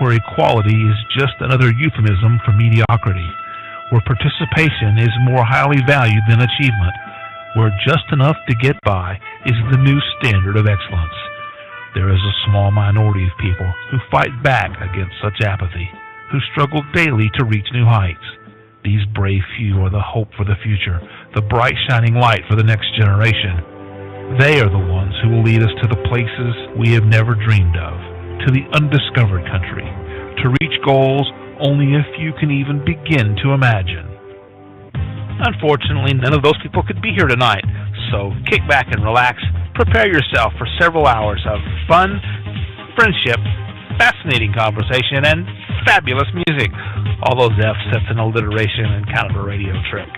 where equality is just another euphemism for mediocrity, where participation is more highly valued than achievement, where just enough to get by is the new standard of excellence. There is a small minority of people who fight back against such apathy, who struggle daily to reach new heights. These brave few are the hope for the future, the bright shining light for the next generation. They are the ones who will lead us to the places we have never dreamed of, to the undiscovered country, to reach goals only a few can even begin to imagine. Unfortunately, none of those people could be here tonight, so kick back and relax. Prepare yourself for several hours of fun, friendship, fascinating conversation, and fabulous music. All those F's, that's an alliteration and kind of a radio trick.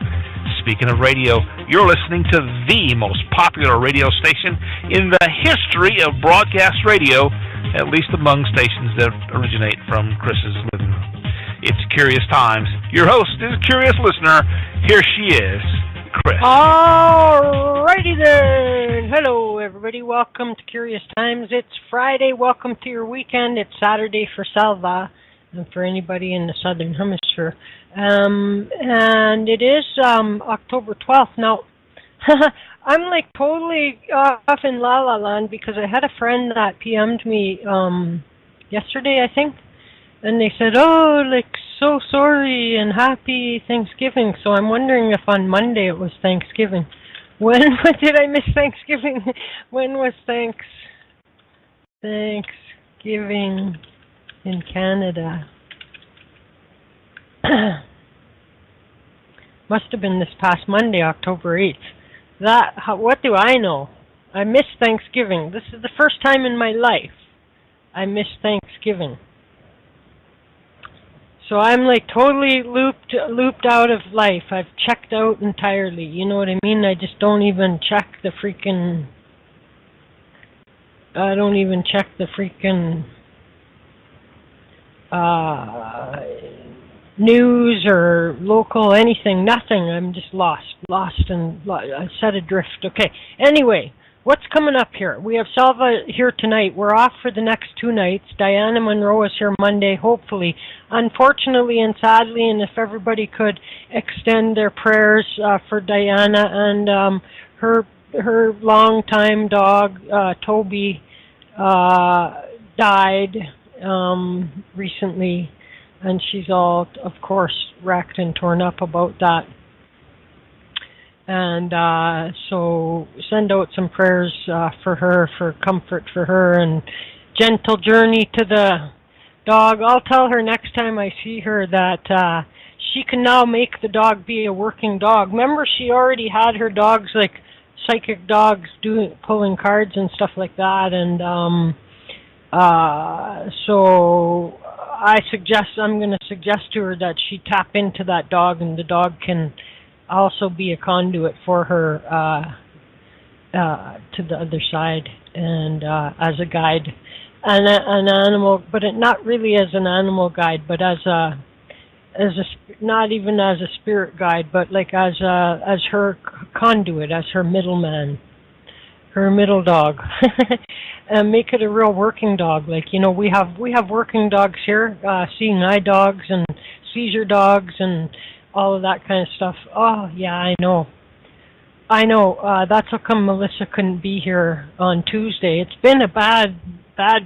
Speaking of radio, you're listening to the most popular radio station in the history of broadcast radio, at least among stations that originate from Chris's living room. It's Curious Times. Your host is Curious Listener. Here she is, Chris. Alrighty then. Hello, everybody. Welcome to Curious Times. It's Friday. Welcome to your weekend. It's Saturday for Selva and for anybody in the Southern Hemisphere. And it is October 12th. Now, I'm like totally off in La La Land because I had a friend that PM'd me yesterday, I think. And they said, oh, like, so sorry and happy Thanksgiving. So I'm wondering if on Monday it was Thanksgiving. When did I miss Thanksgiving? When was Thanksgiving in Canada? Must have been this past Monday, October 8th. What do I know? I miss Thanksgiving. This is the first time in my life I miss Thanksgiving. So I'm like totally looped out of life. I've checked out entirely. You know what I mean? I just don't even check the freaking news or local anything. Nothing. I'm just lost and set adrift. Okay. Anyway. What's coming up here? We have Selva here tonight. We're off for the next 2 nights. Diana Monroe is here Monday, hopefully. Unfortunately and sadly, and if everybody could extend their prayers for Diana and her longtime dog, Toby, died recently, and she's all, of course, wrecked and torn up about that. And so send out some prayers for her, for comfort for her, and gentle journey to the dog. I'll tell her next time I see her that she can now make the dog be a working dog. Remember, she already had her dogs, like psychic dogs, pulling cards and stuff like that. And so I'm going to suggest to her that she tap into that dog, and the dog can also be a conduit for her to the other side, and as a guide, and an animal, but not really as an animal guide, but as not even as a spirit guide, but like as her conduit, as her middleman, her middle dog, and make it a real working dog. Like, you know, we have working dogs here, seeing eye dogs and seizure dogs and all of that kind of stuff. Oh, yeah, I know. That's how come Melissa couldn't be here on Tuesday. It's been a bad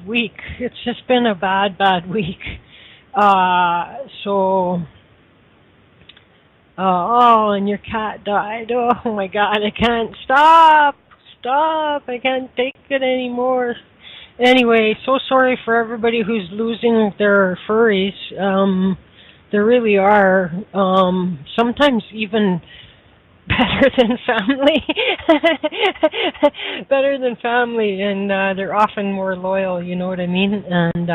week. It's just been a bad week. And your cat died. Oh, my God, I can't stop. I can't take it anymore. Anyway, so sorry for everybody who's losing their furries. There really are, sometimes even better than family. Better than family, and they're often more loyal, you know what I mean? And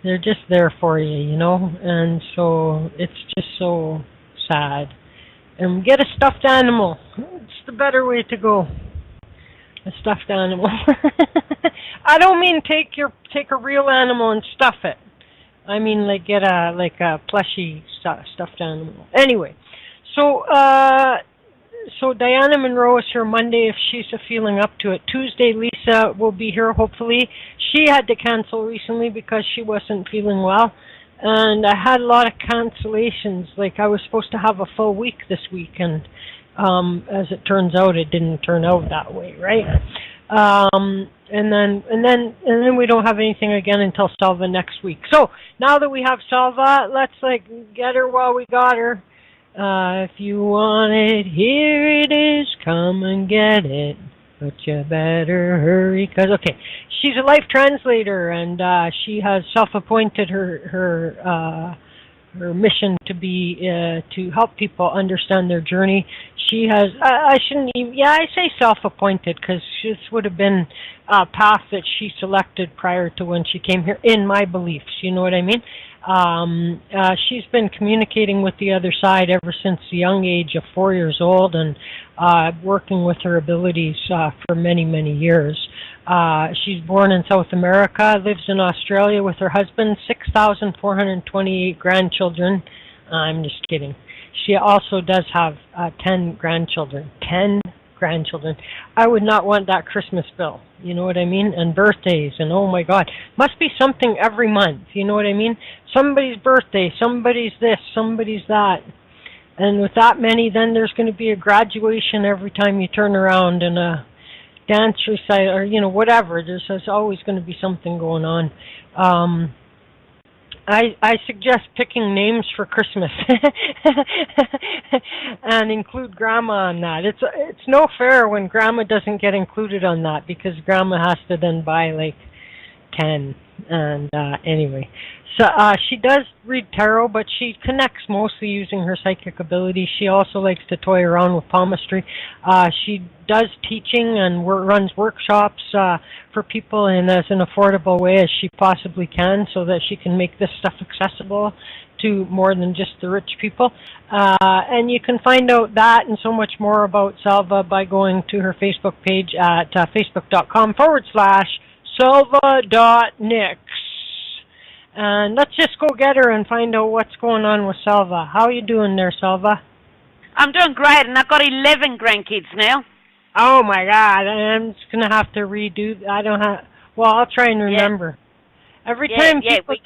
they're just there for you, you know? And so it's just so sad. And get a stuffed animal. It's the better way to go. A stuffed animal. I don't mean take a real animal and stuff it. I mean, like, get a plushy stuffed animal. Anyway, so so Diana Monroe is here Monday if she's feeling up to it. Tuesday, Lisa will be here hopefully. She had to cancel recently because she wasn't feeling well. And I had a lot of cancellations. Like I was supposed to have a full week this week, and as it turns out, it didn't turn out that way, right? And then we don't have anything again until Selva next week. So now that we have Selva, let's get her while we got her. If you want it, here it is. Come and get it, but you better hurry. Okay, she's a life translator, and she has self-appointed her mission to be to help people understand their journey. She has I shouldn't even I say self-appointed because this would have been a path that she selected prior to when she came here. In my beliefs, you know what I mean. She's been communicating with the other side ever since the young age of 4 years old, and working with her abilities for many, many years. She's born in South America, lives in Australia with her husband, 6,428 grandchildren. I'm just kidding. She also does have 10 grandchildren. 10 grandchildren. I would not want that Christmas bill. You know what I mean? And birthdays, and oh my God. Must be something every month. You know what I mean? Somebody's birthday, somebody's this, somebody's that. And with that many, then there's going to be a graduation every time you turn around, and a dance recital, or whatever. There's always going to be something going on. I suggest picking names for Christmas and include Grandma on that. It's no fair when Grandma doesn't get included on that, because Grandma has to then buy 10. And anyway, so she does read tarot, but she connects mostly using her psychic ability. She also likes to toy around with palmistry. She does teaching and runs workshops for people in as an affordable way as she possibly can, so that she can make this stuff accessible to more than just the rich people. And you can find out that and so much more about Selva by going to her Facebook page at facebook.com/Selva.Nix. And let's just go get her and find out what's going on with Selva. How are you doing there, Selva? I'm doing great, and I've got 11 grandkids now. Oh my God! I'm just gonna have to redo. I don't have. Well, I'll try and remember. Yeah. Every time people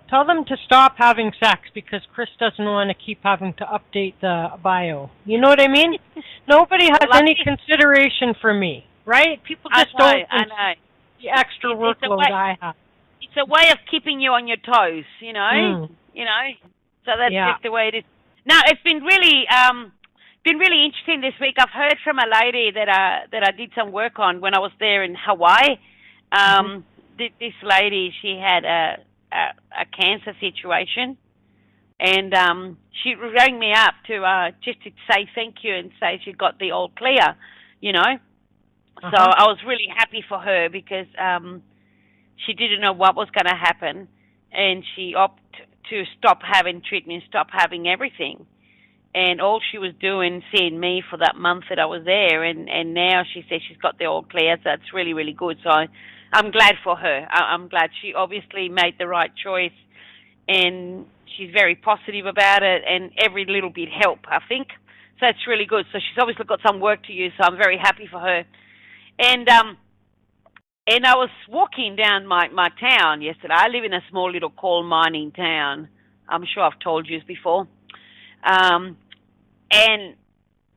tell them to stop having sex, because Chris doesn't want to keep having to update the bio. You know what I mean? Nobody has any consideration for me, right? People just don't. I know. The extra workload I have. It's a way of keeping you on your toes, you know. So that's just the way it is. No, it's been really interesting this week. I've heard from a lady that I did some work on when I was there in Hawaii. This lady, she had a cancer situation, and she rang me up to just to say thank you and say she got the all clear, you know. So I was really happy for her, because she didn't know what was going to happen, and she opted to stop having treatment, stop having everything. And all she was doing, seeing me for that month that I was there, and now she says she's got the all clear, so that's really, really good. So I'm glad for her. I'm glad she obviously made the right choice, and she's very positive about it, and every little bit helped, I think. So that's really good. So she's obviously got some work to use, so I'm very happy for her. And I was walking down my town yesterday. I live in a small little coal mining town. I'm sure I've told you this before. And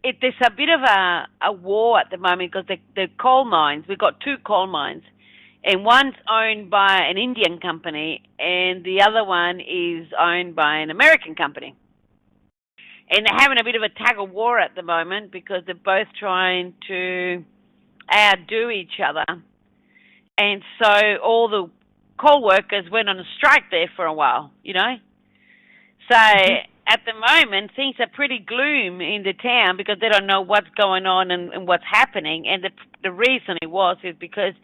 there's a bit of a war at the moment, because the coal mines, we've got 2 coal mines, and one's owned by an Indian company, and the other one is owned by an American company. And they're having a bit of a tug of war at the moment, because they're both trying to outdo each other. And so all the coal workers went on a strike there for a while, you know. So at the moment, things are pretty gloom in the town, because they don't know what's going on and what's happening. And the reason is because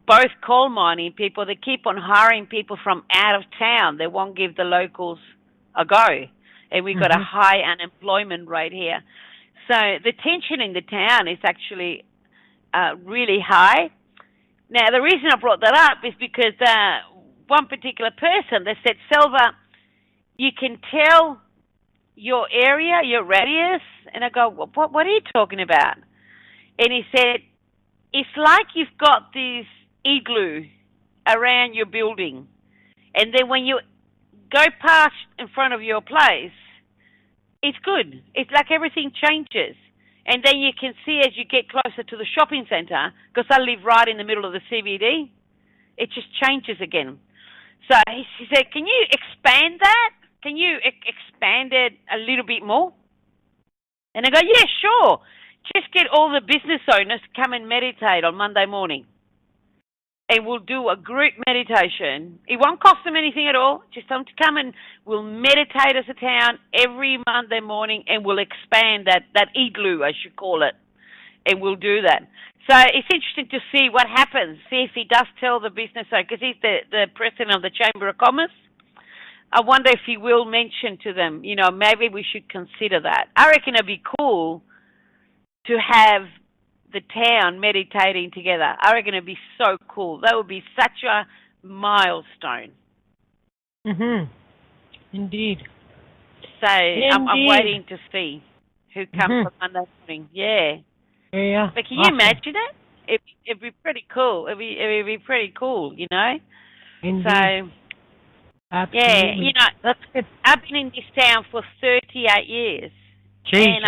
both coal mining people, they keep on hiring people from out of town. They won't give the locals a go. And we've got a high unemployment rate here. So the tension in the town is actually really high. Now, the reason I brought that up is because one particular person, they said, Selva, you can tell your area, your radius? And I go, what are you talking about? And he said, it's like you've got this igloo around your building. And then when you go past in front of your place, it's good. It's like everything changes. And then you can see as you get closer to the shopping centre, because I live right in the middle of the CBD, it just changes again. So he said, can you expand that? Can you expand it a little bit more? And I go, yeah, sure. Just get all the business owners to come and meditate on Monday morning. And we'll do a group meditation. It won't cost them anything at all. Just them to come and we'll meditate as a town every Monday morning, and we'll expand that igloo, I should call it. And we'll do that. So it's interesting to see what happens. See if he does tell the business owner, because he's the president of the Chamber of Commerce. I wonder if he will mention to them, maybe we should consider that. I reckon it'd be cool to have the town meditating together. I reckon it'd be so cool. That would be such a milestone. Indeed. So I'm waiting to see who comes on Monday morning. Yeah. Yeah. But can you imagine it? It'd be pretty cool. It'd be pretty cool, Indeed. So, absolutely. Yeah, that's good. I've been in this town for 38 years. Jesus. And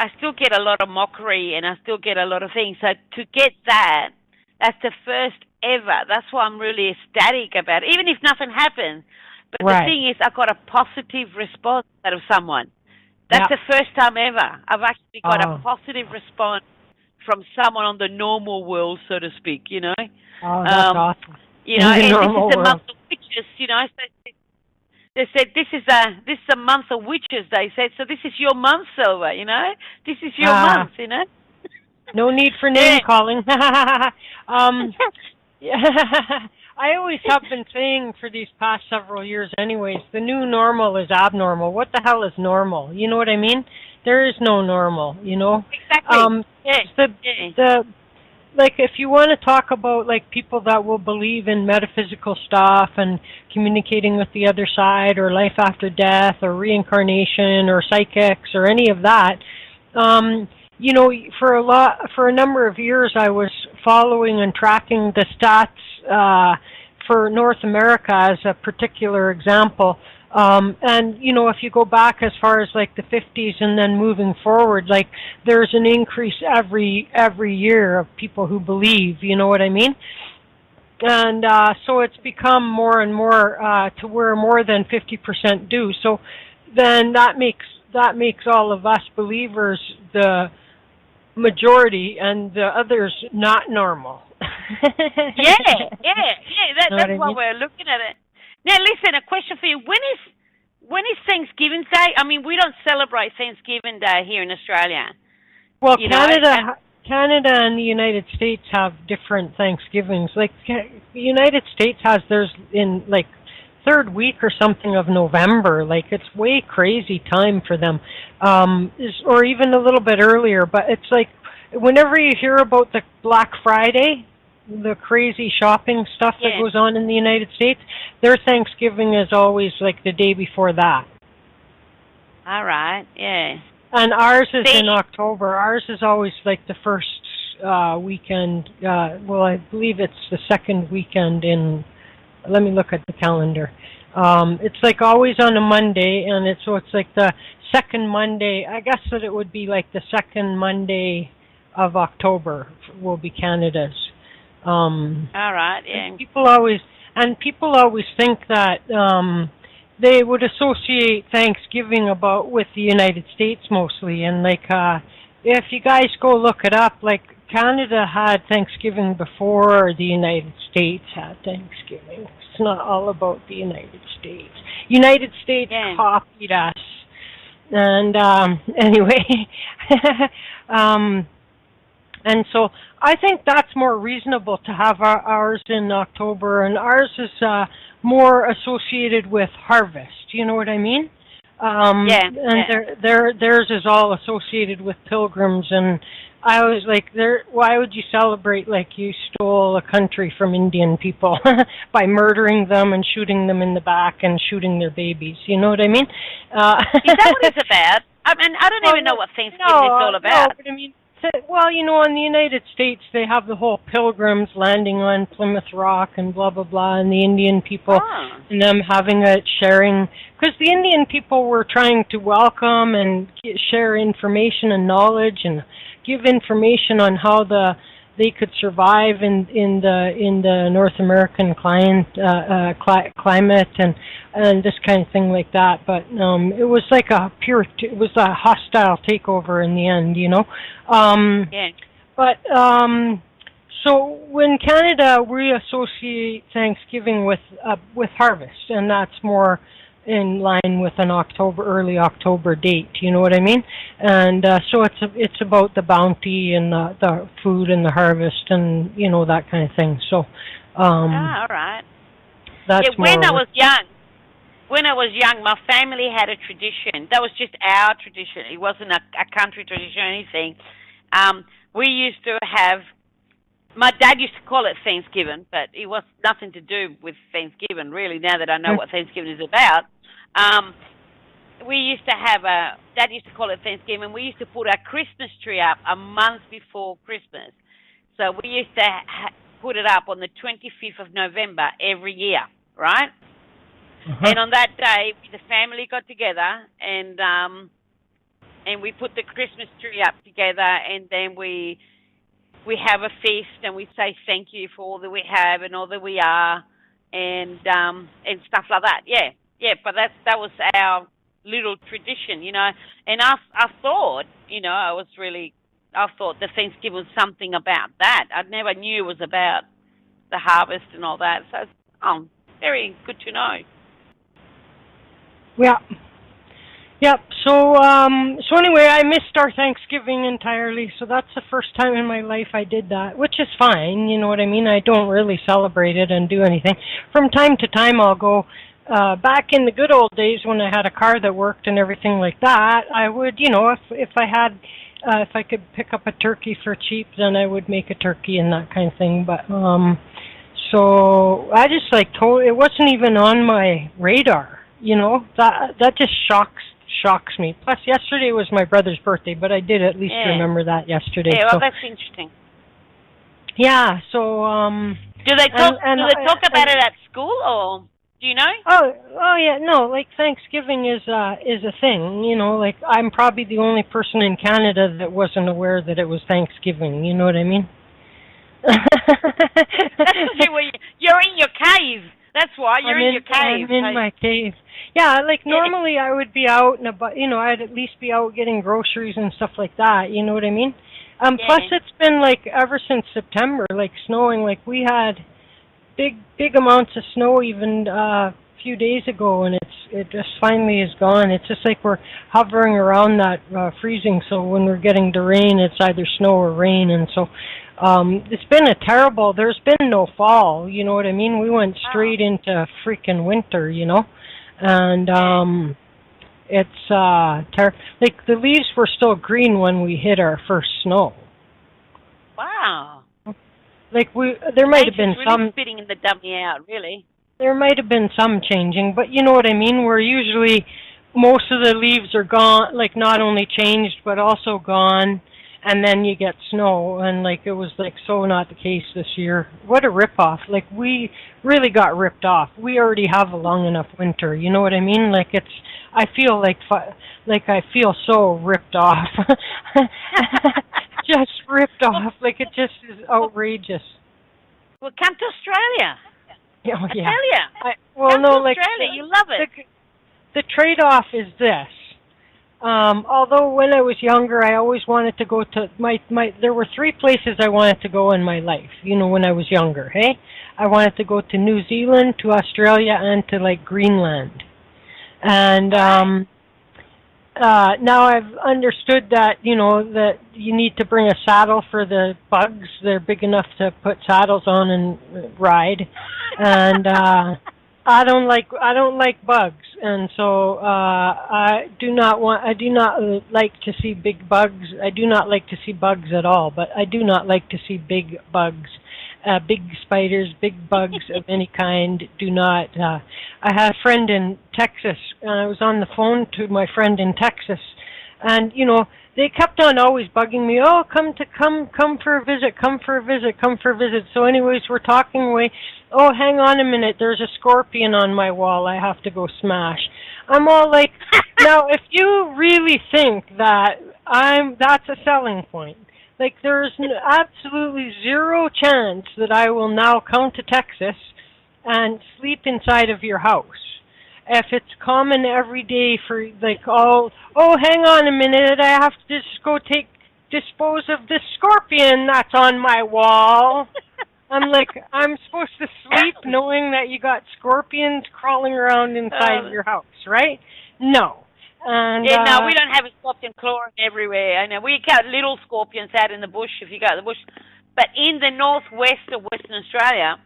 I still get a lot of mockery, and I still get a lot of things. So to get that's the first ever. That's why I'm really ecstatic about it, even if nothing happens. But the thing is, I got a positive response out of someone. That's the first time ever. I've actually got a positive response from someone on the normal world, so to speak, Oh, that's awesome. And this is the month of witches, so they said, this is a month of witches, they said, so this is your month, Selva, This is your month, No need for name calling. I always have been saying for these past several years anyways, the new normal is abnormal. What the hell is normal? You know what I mean? There is no normal, Exactly. Like, if you want to talk about, like, people that will believe in metaphysical stuff and communicating with the other side or life after death or reincarnation or psychics or any of that, for a number of years I was following and tracking the stats for North America as a particular example. And, if you go back as far as like the 50s and then moving forward, like there's an increase every year of people who believe, you know what I mean? And so it's become more and more to where more than 50% do. So then that makes all of us believers the majority and the others not normal. That's why we're looking at it. Now, listen, a question for you. When is Thanksgiving Day? I mean, we don't celebrate Thanksgiving Day here in Australia. Well, Canada and the United States have different Thanksgivings. Like, the United States has theirs in, like, third week or something of November. Like, it's way crazy time for them. Or even a little bit earlier. But it's like, whenever you hear about the Black Friday, the crazy shopping stuff that goes on in the United States, their Thanksgiving is always like the day before that. All right, yeah. And ours is in October. Ours is always like the first weekend. I believe it's the second weekend in, let me look at the calendar. It's like always on a Monday, and it's like the second Monday. I guess that it would be like the second Monday of October will be Canada's. All right, yeah. People always think that they would associate Thanksgiving with the United States mostly, and like if you guys go look it up, like Canada had Thanksgiving before the United States had Thanksgiving. It's not all about the United States. United States copied us, and anyway. And so I think that's more reasonable to have ours in October, and ours is more associated with harvest. You know what I mean? theirs is all associated with pilgrims, and I was like, why would you celebrate like you stole a country from Indian people by murdering them and shooting them in the back and shooting their babies? You know what I mean? Is that what it's about? I mean, I don't even know what Thanksgiving is all about. No, but I mean, well, you know, in the United States, they have the whole pilgrims landing on Plymouth Rock and blah, blah, blah, and the Indian people and them having a sharing, because the Indian people were trying to welcome and share information and knowledge and give information on how they could survive in the North American climate and this kind of thing like that. But it was like it was a hostile takeover in the end, you know. But so in Canada we associate Thanksgiving with harvest, and that's more in line with an early October date, you know what I mean? And so it's about the bounty and the food and the harvest and, you know, that kind of thing. So all right. That's when I was young, my family had a tradition. That was just our tradition. It wasn't a country tradition or anything. We used to have, my dad used to call it Thanksgiving, but it was nothing to do with Thanksgiving, really, now that I know what Thanksgiving is about. We used to have Dad used to call it Thanksgiving. We used to put our Christmas tree up a month before Christmas. So we used to put it up on the 25th of November every year, right? And on that day, the family got together and we put the Christmas tree up together, and then we have a feast and we say thank you for all that we have and all that we are and stuff like that. Yeah, but that was our little tradition, you know. And I thought, you know, I thought the Thanksgiving was something about that. I never knew it was about the harvest and all that. So it's very good to know. Yeah. Yep. So anyway, I missed our Thanksgiving entirely. So that's the first time in my life I did that, which is fine. You know what I mean? I don't really celebrate it and do anything. From time to time, I'll go. Back in the good old days when I had a car that worked and everything like that, I would, you know, if I could pick up a turkey for cheap, then I would make a turkey and that kind of thing. But so I just it wasn't even on my radar, you know. That just shocks me. Plus, yesterday was my brother's birthday, but I did at least remember that yesterday. Yeah, well, that's interesting. Yeah. So do they talk about it at school, or do you know? Oh yeah, no, like Thanksgiving is a thing, you know, like I'm probably the only person in Canada that wasn't aware that it was Thanksgiving, you know what I mean? That's because you're in your cave. That's why you're in your cave. I'm in my cave. Yeah, like normally I would be out and about, you know, I'd at least be out getting groceries and stuff like that, you know what I mean? Plus it's been like ever since September, like snowing, like we had big amounts of snow even a few days ago, and it just finally is gone. It's just like we're hovering around that freezing, so when we're getting the rain, it's either snow or rain, and so it's been there's been no fall, you know what I mean? We went straight into freaking winter, you know, and it's like the leaves were still green when we hit our first snow. Wow. Like there might have been some spitting in the dummy out, really. There might have been some changing, but you know what I mean? Where usually most of the leaves are gone, like not only changed but also gone, and then you get snow, and like it was like so not the case this year. What a ripoff! Like we really got ripped off. We already have a long enough winter. You know what I mean? Like I feel like I feel so ripped off. Just ripped off. Like it just is outrageous. Well, come to Australia. Oh, yeah. Come to Australia. You love it. The trade-off is this. Although when I was younger, I always wanted to go to there were 3 places I wanted to go in my life, you know, when I was younger, hey? I wanted to go to New Zealand, to Australia, and to, like, Greenland. And now I've understood that, you know, that you need to bring a saddle for the bugs. They're big enough to put saddles on and ride. And I don't like bugs, and so I do not like to see big bugs. I do not like to see bugs at all, but I do not like to see big bugs. Big spiders, big bugs of any kind do not. I had a friend in Texas, and I was on the phone to my friend in Texas, and they kept on always bugging me. Oh, come for a visit, come for a visit. So anyways, we're talking away. Oh, hang on a minute, there's a scorpion on my wall I have to go smash. I'm all like, now if you really think that's a selling point. Like, there's absolutely zero chance that I will now come to Texas and sleep inside of your house. If it's common every day for, like, oh, hang on a minute, I have to just go dispose of this scorpion that's on my wall. I'm like, I'm supposed to sleep knowing that you got scorpions crawling around inside of your house, right? No. And, no, we don't have a scorpion clawing everywhere. I know we got little scorpions out in the bush if you go to the bush, but in the northwest of Western Australia,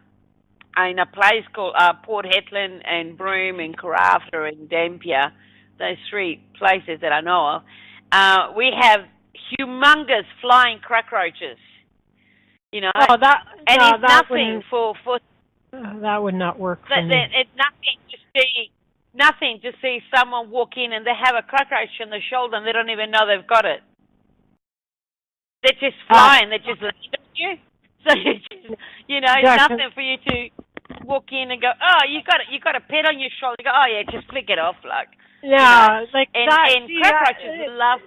in a place called Port Hedland and Broome and Karratha and Dampier, those three places that I know of, we have humongous flying cockroaches. Oh, it's nothing for. That would not work for me. It's nothing to see someone walk in and they have a cockroach on their shoulder and they don't even know they've got it. They're just flying. They're just landing on you. So it's nothing for you to walk in and go, oh, you got a pet on your shoulder. You go, oh yeah, just flick it off, like. Yeah, like and, that. And cockroaches love.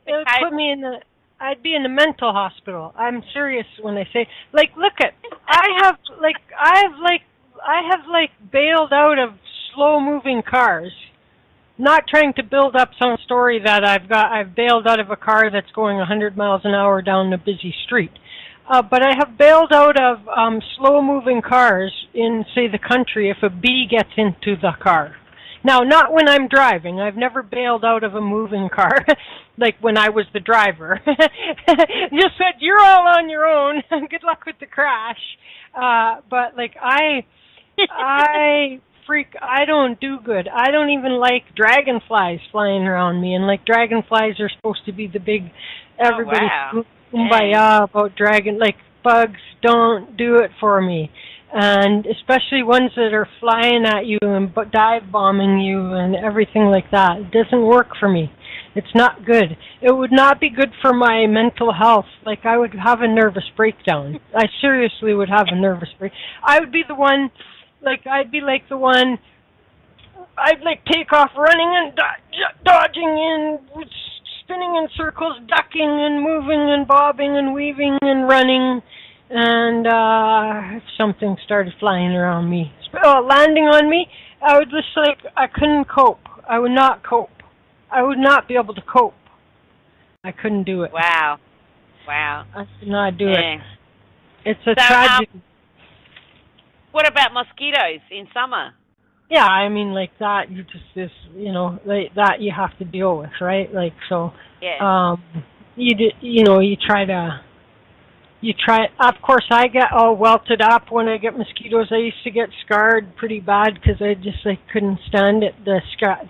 It would put me in I'd be in a mental hospital. I'm serious when I say, like, look at, I have bailed out of slow-moving cars. Not trying to build up some story that I've bailed out of a car that's going 100 miles an hour down a busy street. But I have bailed out of slow-moving cars in, say, the country if a bee gets into the car. Now, not when I'm driving. I've never bailed out of a moving car, like when I was the driver. Just said, you're all on your own. Good luck with the crash. But, like, I don't do good. I don't even like dragonflies flying around me. And, like, dragonflies are supposed to be the big, everybody kumbaya about like, bugs don't do it for me. And especially ones that are flying at you and dive bombing you and everything like that. It doesn't work for me. It's not good. It would not be good for my mental health. Like, I would have a nervous breakdown. I seriously would have a nervous breakdown. I would be the one, like, I'd like take off running and dodging and spinning in circles, ducking and moving and bobbing and weaving and running. And if something started flying around me, landing on me, I would just I couldn't cope. I would not cope. I would not be able to cope. I couldn't do it. Wow. I could not do it. It's a tragedy. What about mosquitoes in summer? Yeah, I mean, like that, like that you have to deal with, right? Like, so, yeah. You try, of course, I get all welted up when I get mosquitoes. I used to get scarred pretty bad because I just couldn't stand it, the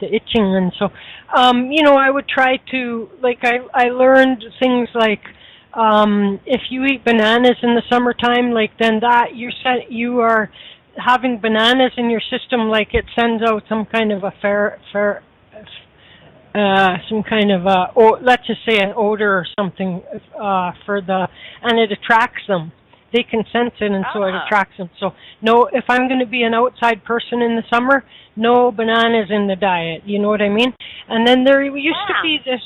itching. And so, I would try to, I learned things like, if you eat bananas in the summertime, then you are having bananas in your system, it sends out some kind of a let's just say an odor or something and it attracts them. They can sense it, and so it attracts them. So, no, if I'm going to be an outside person in the summer, no bananas in the diet. You know what I mean? And then there used to be this,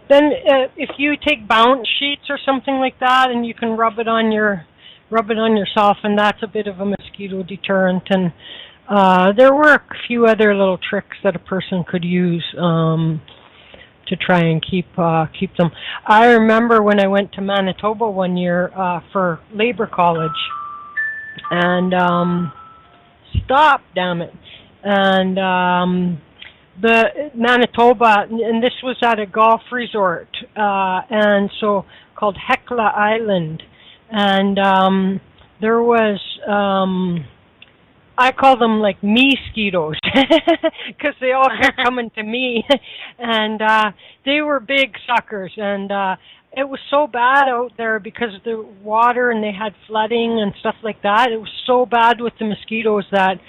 if you take bounce sheets or something like that, and you can rub it on yourself, and that's a bit of a mosquito deterrent. And there were a few other little tricks that a person could use to try and keep them. I remember when I went to Manitoba one year for labor college, and stop, damn it, and the Manitoba, and this was at a golf resort, and so called Hecla Island, and there was I call them like me-skeetos because they all kept coming to me, and they were big suckers, and it was so bad out there because of the water, and they had flooding and stuff like that. It was so bad with the mosquitoes that,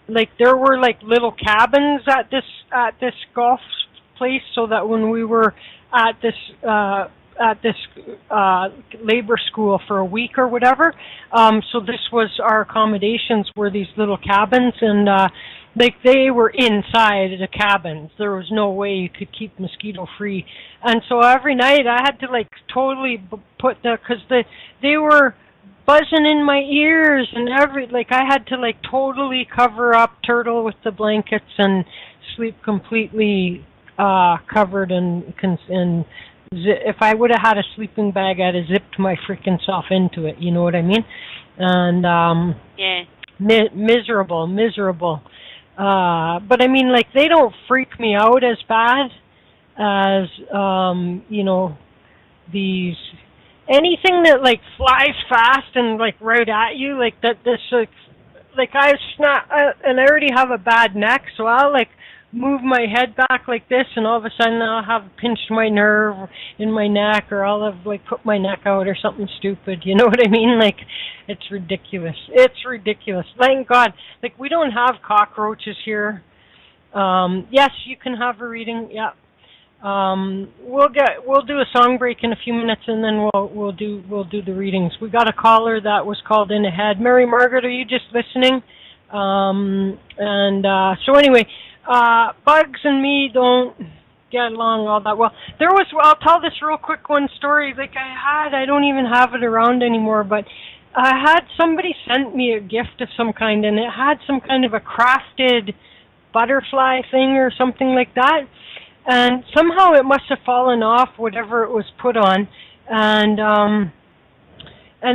like, there were like little cabins at this golf place, so that when we were at this labor school for a week or whatever, so this was our accommodations, were these little cabins, and like they were inside the cabins. There was no way you could keep mosquito free, and so every night I had to like totally put because they were buzzing in my ears, and I had to like totally cover up Turtle with the blankets and sleep completely covered, and if I would have had a sleeping bag, I'd have zipped my freaking self into it. You know what I mean? And miserable. But I mean, like, they don't freak me out as bad as these anything that like flies fast and like right at you, like that. This like I snap, and I already have a bad neck, so I'll like move my head back like this, and all of a sudden I'll have pinched my nerve in my neck, or I'll have like put my neck out or something stupid. You know what I mean? Like, it's ridiculous. It's ridiculous. Thank God. Like, we don't have cockroaches here. Yes, you can have a reading. Yeah. We'll do a song break in a few minutes, and then we'll do the readings. We got a caller that was called in ahead. Mary Margaret, are you just listening? So anyway, Bugs and me don't get along all that well. I'll tell this real quick one story. Like, I don't even have it around anymore, but I had somebody sent me a gift of some kind, and it had some kind of a crafted butterfly thing or something like that. And somehow it must have fallen off whatever it was put on, and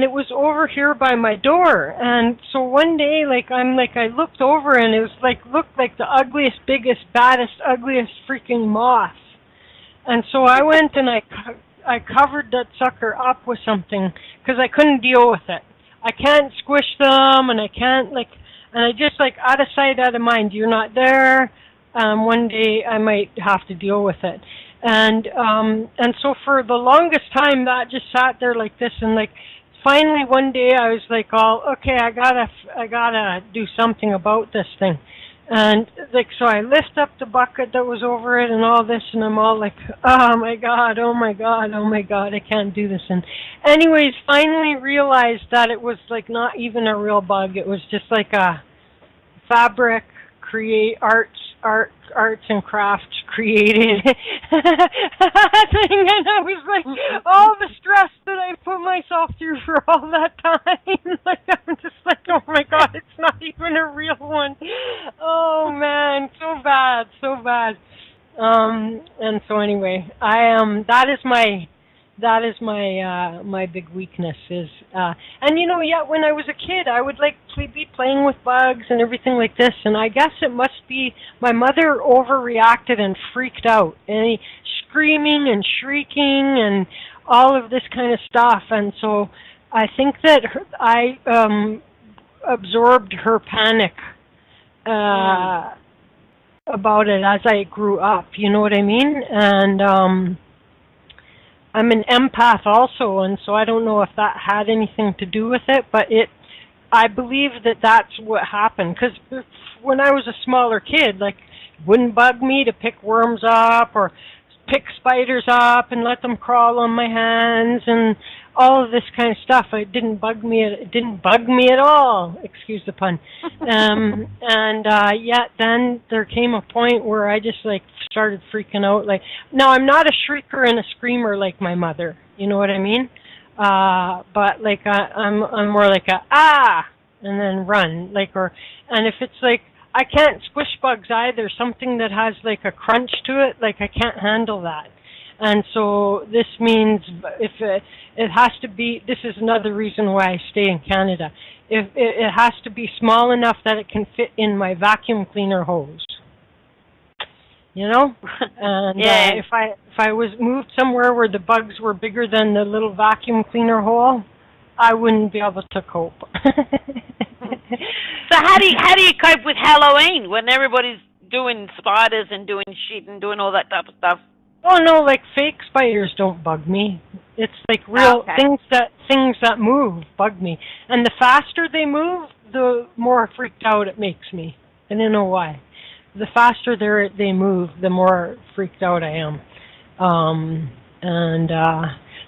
it was over here by my door. And so one day, I looked over, and it was looked like the ugliest, biggest, baddest, ugliest freaking moth. And so I went and I covered that sucker up with something because I couldn't deal with it. I can't squish them, and I can't and I just out of sight, out of mind. You're not there. One day I might have to deal with it. And so for the longest time that just sat there like this, and finally one day I was like, okay, I gotta do something about this thing. And so I lift up the bucket that was over it and all this, and I'm all like, oh my God, I can't do this. And anyways, finally realized that it was not even a real bug. It was just like a fabric arts and crafts created thing, and I was like, all the stress that I put myself through for all that time, I'm just like, oh my God, it's not even a real one. Oh man, so bad. And so anyway, that is my big weakness is, when I was a kid, I would be playing with bugs and everything like this, and I guess it must be my mother overreacted and freaked out, and screaming and shrieking and all of this kind of stuff, and so I think that I absorbed her panic about it as I grew up, you know what I mean? And I'm an empath also, and so I don't know if that had anything to do with it, but I believe that that's what happened, because when I was a smaller kid, it wouldn't bug me to pick worms up or pick spiders up and let them crawl on my hands and all of this kind of stuff. It didn't bug me at all, excuse the pun. Yet then there came a point where I just started freaking out. Now I'm not a shrieker and a screamer like my mother, you know what I mean? But I'm more like and then run, and if it's I can't squish bugs either, something that has a crunch to it, I can't handle that. And so this means if it has to be, this is another reason why I stay in Canada. If it has to be small enough that it can fit in my vacuum cleaner hose. You know? And yeah. If I was moved somewhere where the bugs were bigger than the little vacuum cleaner hole, I wouldn't be able to cope. So how do you cope with Halloween when everybody's doing spiders and doing shit and doing all that type of stuff? Oh no, like fake spiders don't bug me. It's like real things that move bug me. And the faster they move, the more freaked out it makes me. I don't know why. The faster they move, the more freaked out I am.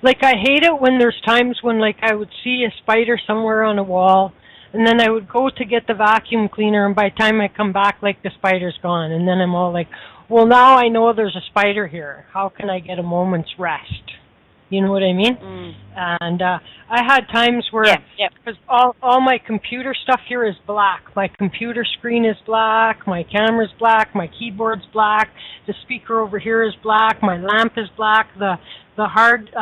Like I hate it when there's times when like I would see a spider somewhere on a wall, and then I would go to get the vacuum cleaner, and by the time I come back, like the spider's gone, and then I'm all like, well, now I know there's a spider here. How can I get a moment's rest? You know what I mean? And I had times where, because all my computer stuff here is black. My computer screen is black, my camera's black, my keyboard's black, the speaker over here is black, my lamp is black, I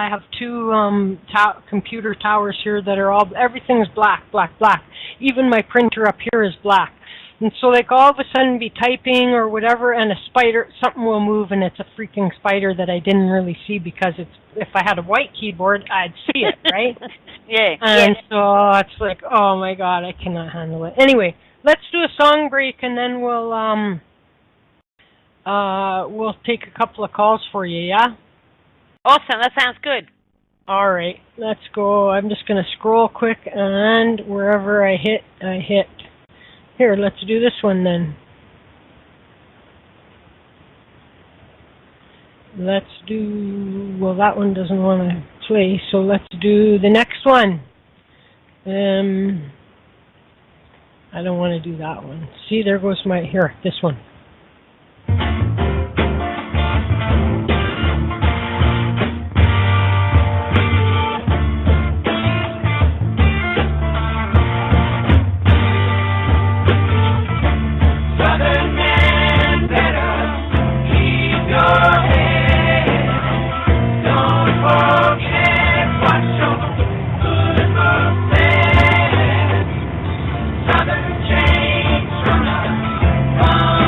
have two computer towers here that are everything's black. Even my printer up here is black. And so like all of a sudden be typing or whatever, and something will move, and it's a freaking spider that I didn't really see, because if I had a white keyboard, I'd see it, right? So it's like, oh my God, I cannot handle it. Anyway, let's do a song break, and then we'll take a couple of calls for you, yeah? Awesome, that sounds good. All right, let's go. I'm just going to scroll quick, and wherever I hit. Here, let's do this one then. That one doesn't want to play, so let's do the next one. I don't want to do that one. See, there goes this one. Southern chains run up from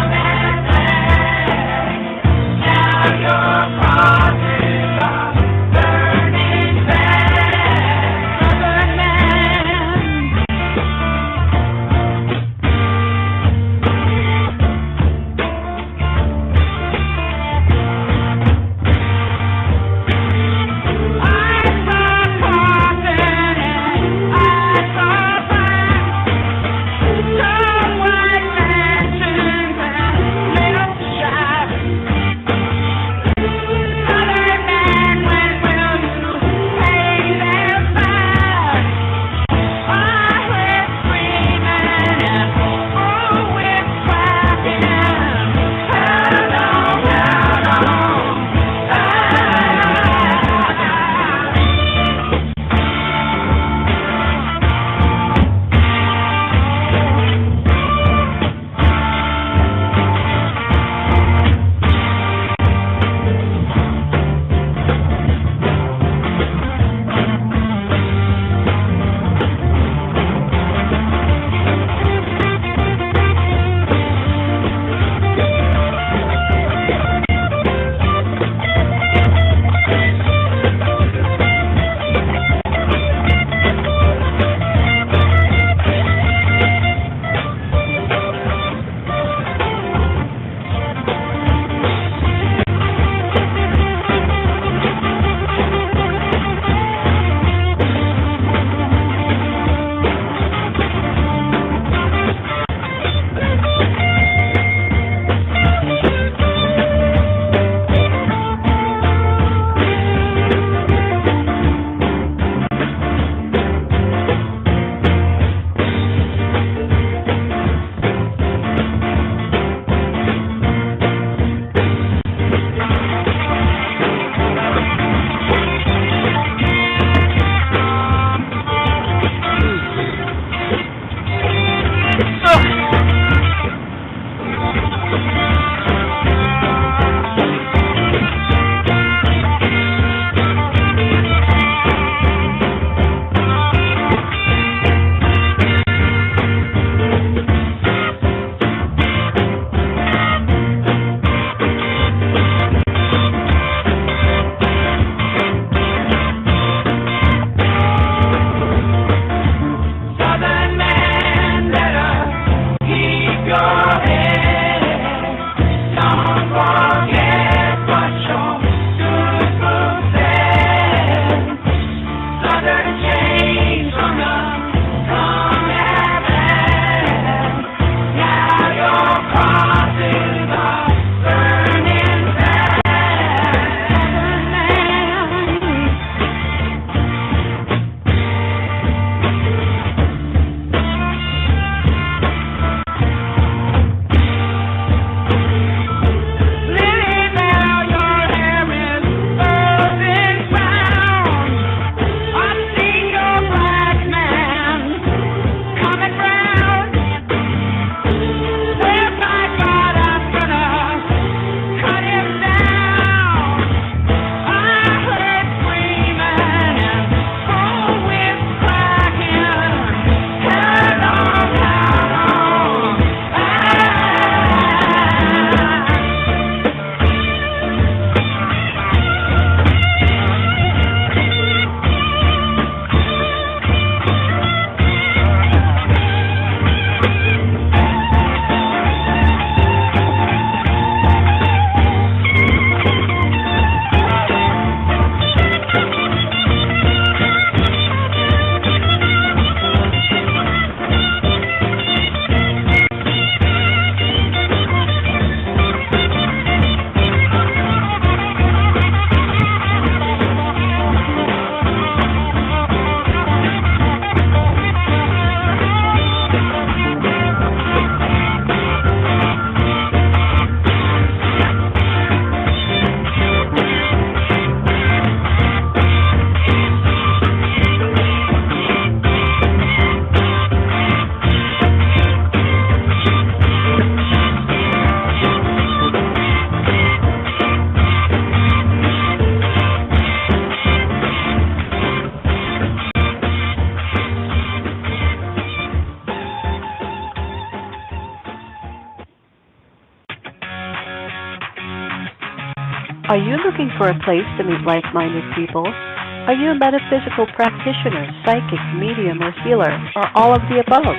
Are you looking for a place to meet like-minded people? Are you a metaphysical practitioner, psychic, medium, or healer, or all of the above?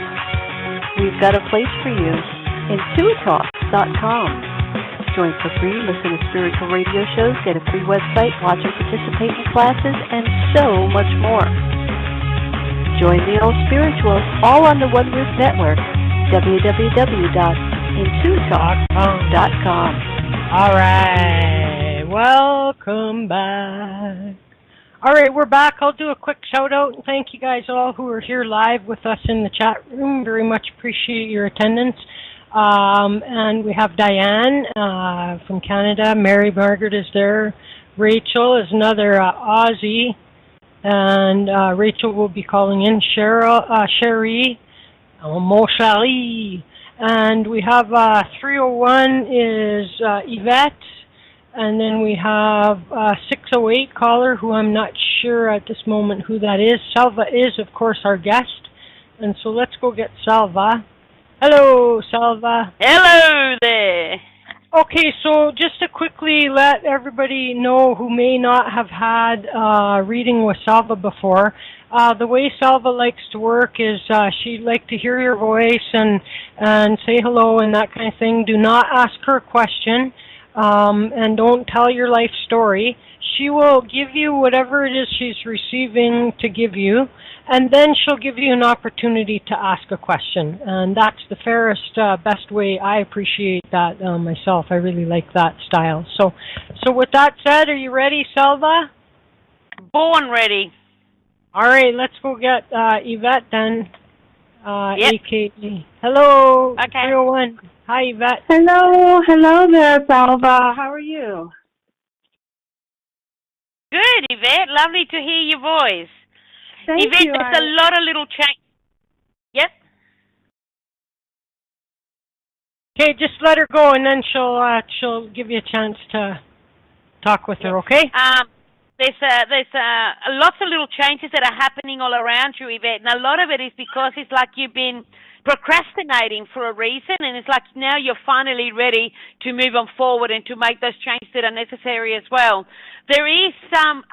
We've got a place for you. IntuiTalks.com. Join for free, listen to spiritual radio shows, get a free website, watch and participate in classes, and so much more. Join the old spirituals, all on the One Roof Network, www.IntuiTalks.com. All right, welcome back. All right, we're back. I'll do a quick shout out and thank you guys all who are here live with us in the chat room. Very much appreciate your attendance. And we have Diane from Canada. Mary Margaret is there. Rachel is another Aussie. And Rachel will be calling in. Sherry, Moshali. And we have 301 is Yvette. And then we have 608 caller, who I'm not sure at this moment who that is. Selva is, of course, our guest. And so let's go get Selva. Hello, Selva. Hello there. Okay, so just to quickly let everybody know who may not have had reading with Selva before, the way Selva likes to work is she'd like to hear your voice and say hello and that kind of thing. Do not ask her a question. And don't tell your life story. She will give you whatever it is she's receiving to give you, and then she'll give you an opportunity to ask a question. And that's the fairest, best way. I appreciate that myself. I really like that style. So with that said, are you ready, Selva? Born ready. All right, let's go get Yvette then. Yep. AKA. Hello, okay. 301. Hi, Yvette. Hello there, Selva. How are you? Good, Yvette. Lovely to hear your voice. Thank Yvette, you. there's a lot of little change. Yep. Okay, just let her go, and then she'll give you a chance to talk with her. Okay? There's lots of little changes that are happening all around you, Yvette, and a lot of it is because it's like you've been procrastinating for a reason, and it's like now you're finally ready to move on forward and to make those changes that are necessary as well. There is some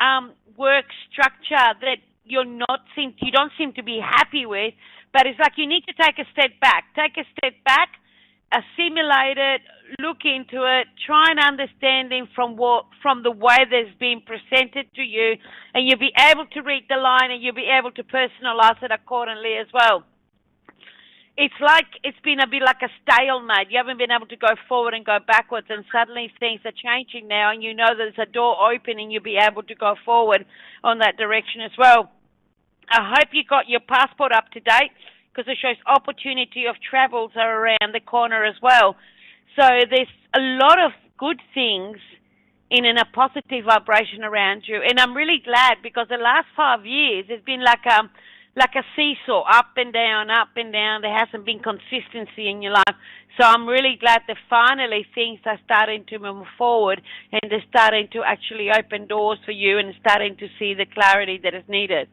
work structure that you don't seem to be happy with, but it's like you need to take a step back, assimilate it, look into it, try and understand it from the way that's being presented to you, and you'll be able to read the line and you'll be able to personalize it accordingly as well. It's like it's been a bit like a stalemate. You haven't been able to go forward and go backwards, and suddenly things are changing now, and you know there's a door opening. You'll be able to go forward on that direction as well. I hope you got your passport up to date, because it shows opportunity of travels are around the corner as well. So there's a lot of good things in a positive vibration around you, and I'm really glad, because the last 5 years has been like a seesaw, up and down, up and down. There hasn't been consistency in your life. So I'm really glad that finally things are starting to move forward, and they're starting to actually open doors for you and starting to see the clarity that is needed.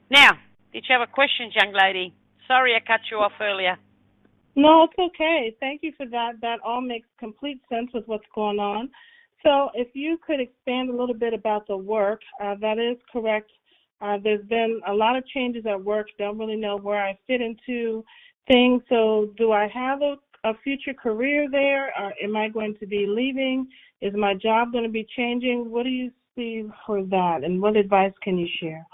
Now, did you have a question, young lady? Sorry I cut you off earlier. No, it's okay. Thank you for that. That all makes complete sense with what's going on. So if you could expand a little bit about the work, that is correct. There's been a lot of changes at work. Don't really know where I fit into things. So do I have a future career there? Or am I going to be leaving? Is my job going to be changing? What do you see for that? And what advice can you share?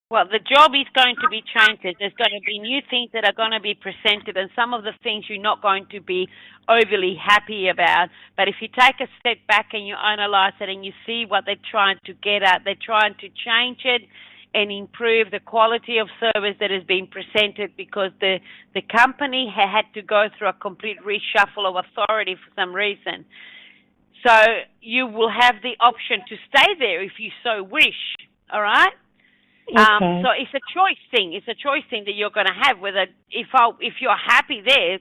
Well, the job is going to be changed. There's going to be new things that are going to be presented, and some of the things you're not going to be overly happy about. But if you take a step back and you analyze it and you see what they're trying to get at, they're trying to change it and improve the quality of service that is being presented, because the company had to go through a complete reshuffle of authority for some reason. So you will have the option to stay there if you so wish, all right? Okay. So it's a choice thing. It's a choice thing that you're going to have. Whether if you're happy there,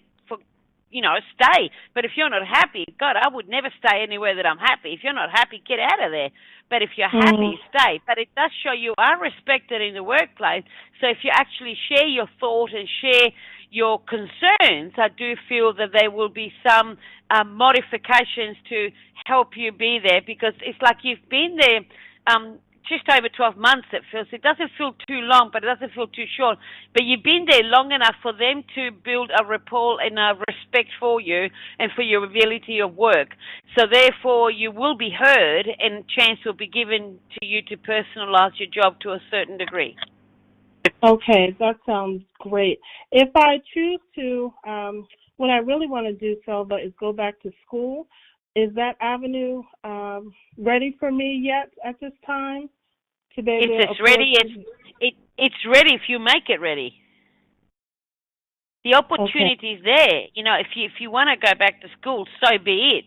stay. But if you're not happy, God, I would never stay anywhere that I'm happy. If you're not happy, get out of there. But if you're happy, stay. But it does show you are respected in the workplace. So if you actually share your thought and share your concerns, I do feel that there will be some modifications to help you be there, because it's like you've been there just over 12 months, it feels. It doesn't feel too long, but it doesn't feel too short. But you've been there long enough for them to build a rapport and a respect for you and for your ability of work. So therefore, you will be heard, and chance will be given to you to personalize your job to a certain degree. Okay, that sounds great. If I choose to, what I really want to do, Selva, is go back to school. Is that avenue ready for me yet at this time? To be able if it's ready, it's ready if you make it ready. The opportunity is there. You know, if you want to go back to school, so be it.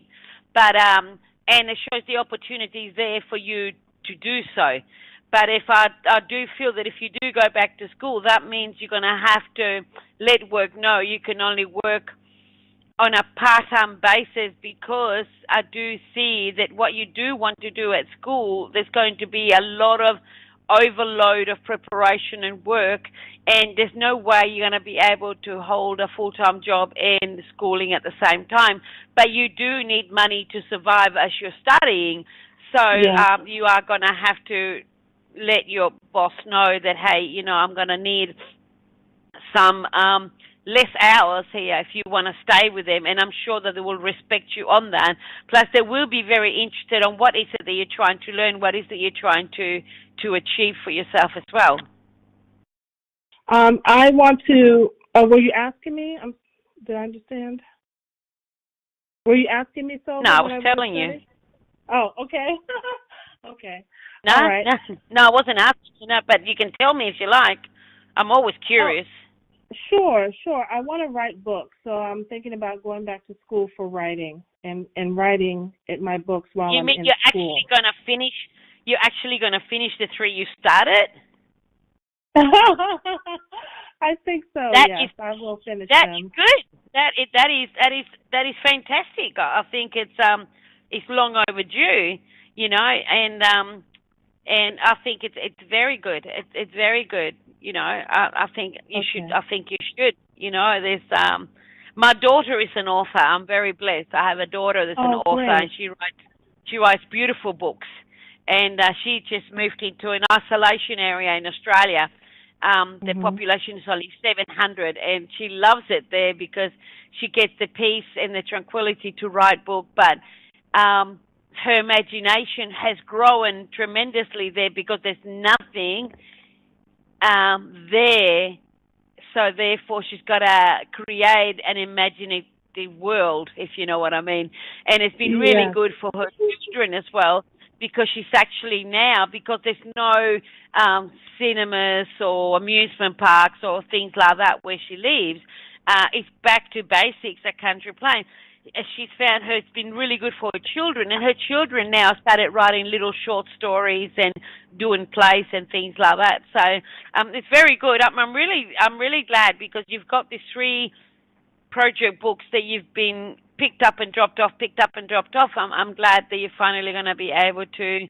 But and it shows the opportunity is there for you to do so. But if I do feel that if you do go back to school, that means you're going to have to let work know you can only work on a part-time basis, because I do see that what you do want to do at school, there's going to be a lot of overload of preparation and work, and there's no way you're going to be able to hold a full-time job and schooling at the same time. But you do need money to survive as you're studying, so you are going to have to let your boss know that, hey, you know, I'm going to need some less hours here if you want to stay with them, and I'm sure that they will respect you on that. Plus, they will be very interested on what is it that you're trying to learn, what is it you're trying to achieve for yourself as well. I want to, were you asking me? Did I understand? Were you asking me so? No, I was telling you. Oh, okay. Okay. No, all right. no, I wasn't asking you that, but you can tell me if you like. I'm always curious. Sure. I want to write books, so I'm thinking about going back to school for writing and writing my books while I'm in school. You mean you're actually going to finish? You're actually going to finish the 3 you started? I think so. Yes, I will finish them. That's good. That is fantastic. I think it's long overdue, you know, and I think it's very good. It's very good. You know, I think you should. I think you should. You know, there's my daughter is an author. I'm very blessed. I have a daughter that's an author, great. and she writes beautiful books. And she just moved into an isolation area in Australia. The population is only 700, and she loves it there because she gets the peace and the tranquility to write book. But her imagination has grown tremendously there because there's nothing there, so therefore she's got to create an imaginative world, if you know what I mean. And it's been really good for her children as well, because she's actually now, because there's no cinemas or amusement parks or things like that where she lives, it's back to basics, a country place. She's found it's been really good for her children, and her children now started writing little short stories and doing plays and things like that. So it's very good. I'm really glad, because you've got these 3 project books that you've been picked up and dropped off. I'm glad that you're finally going to be able to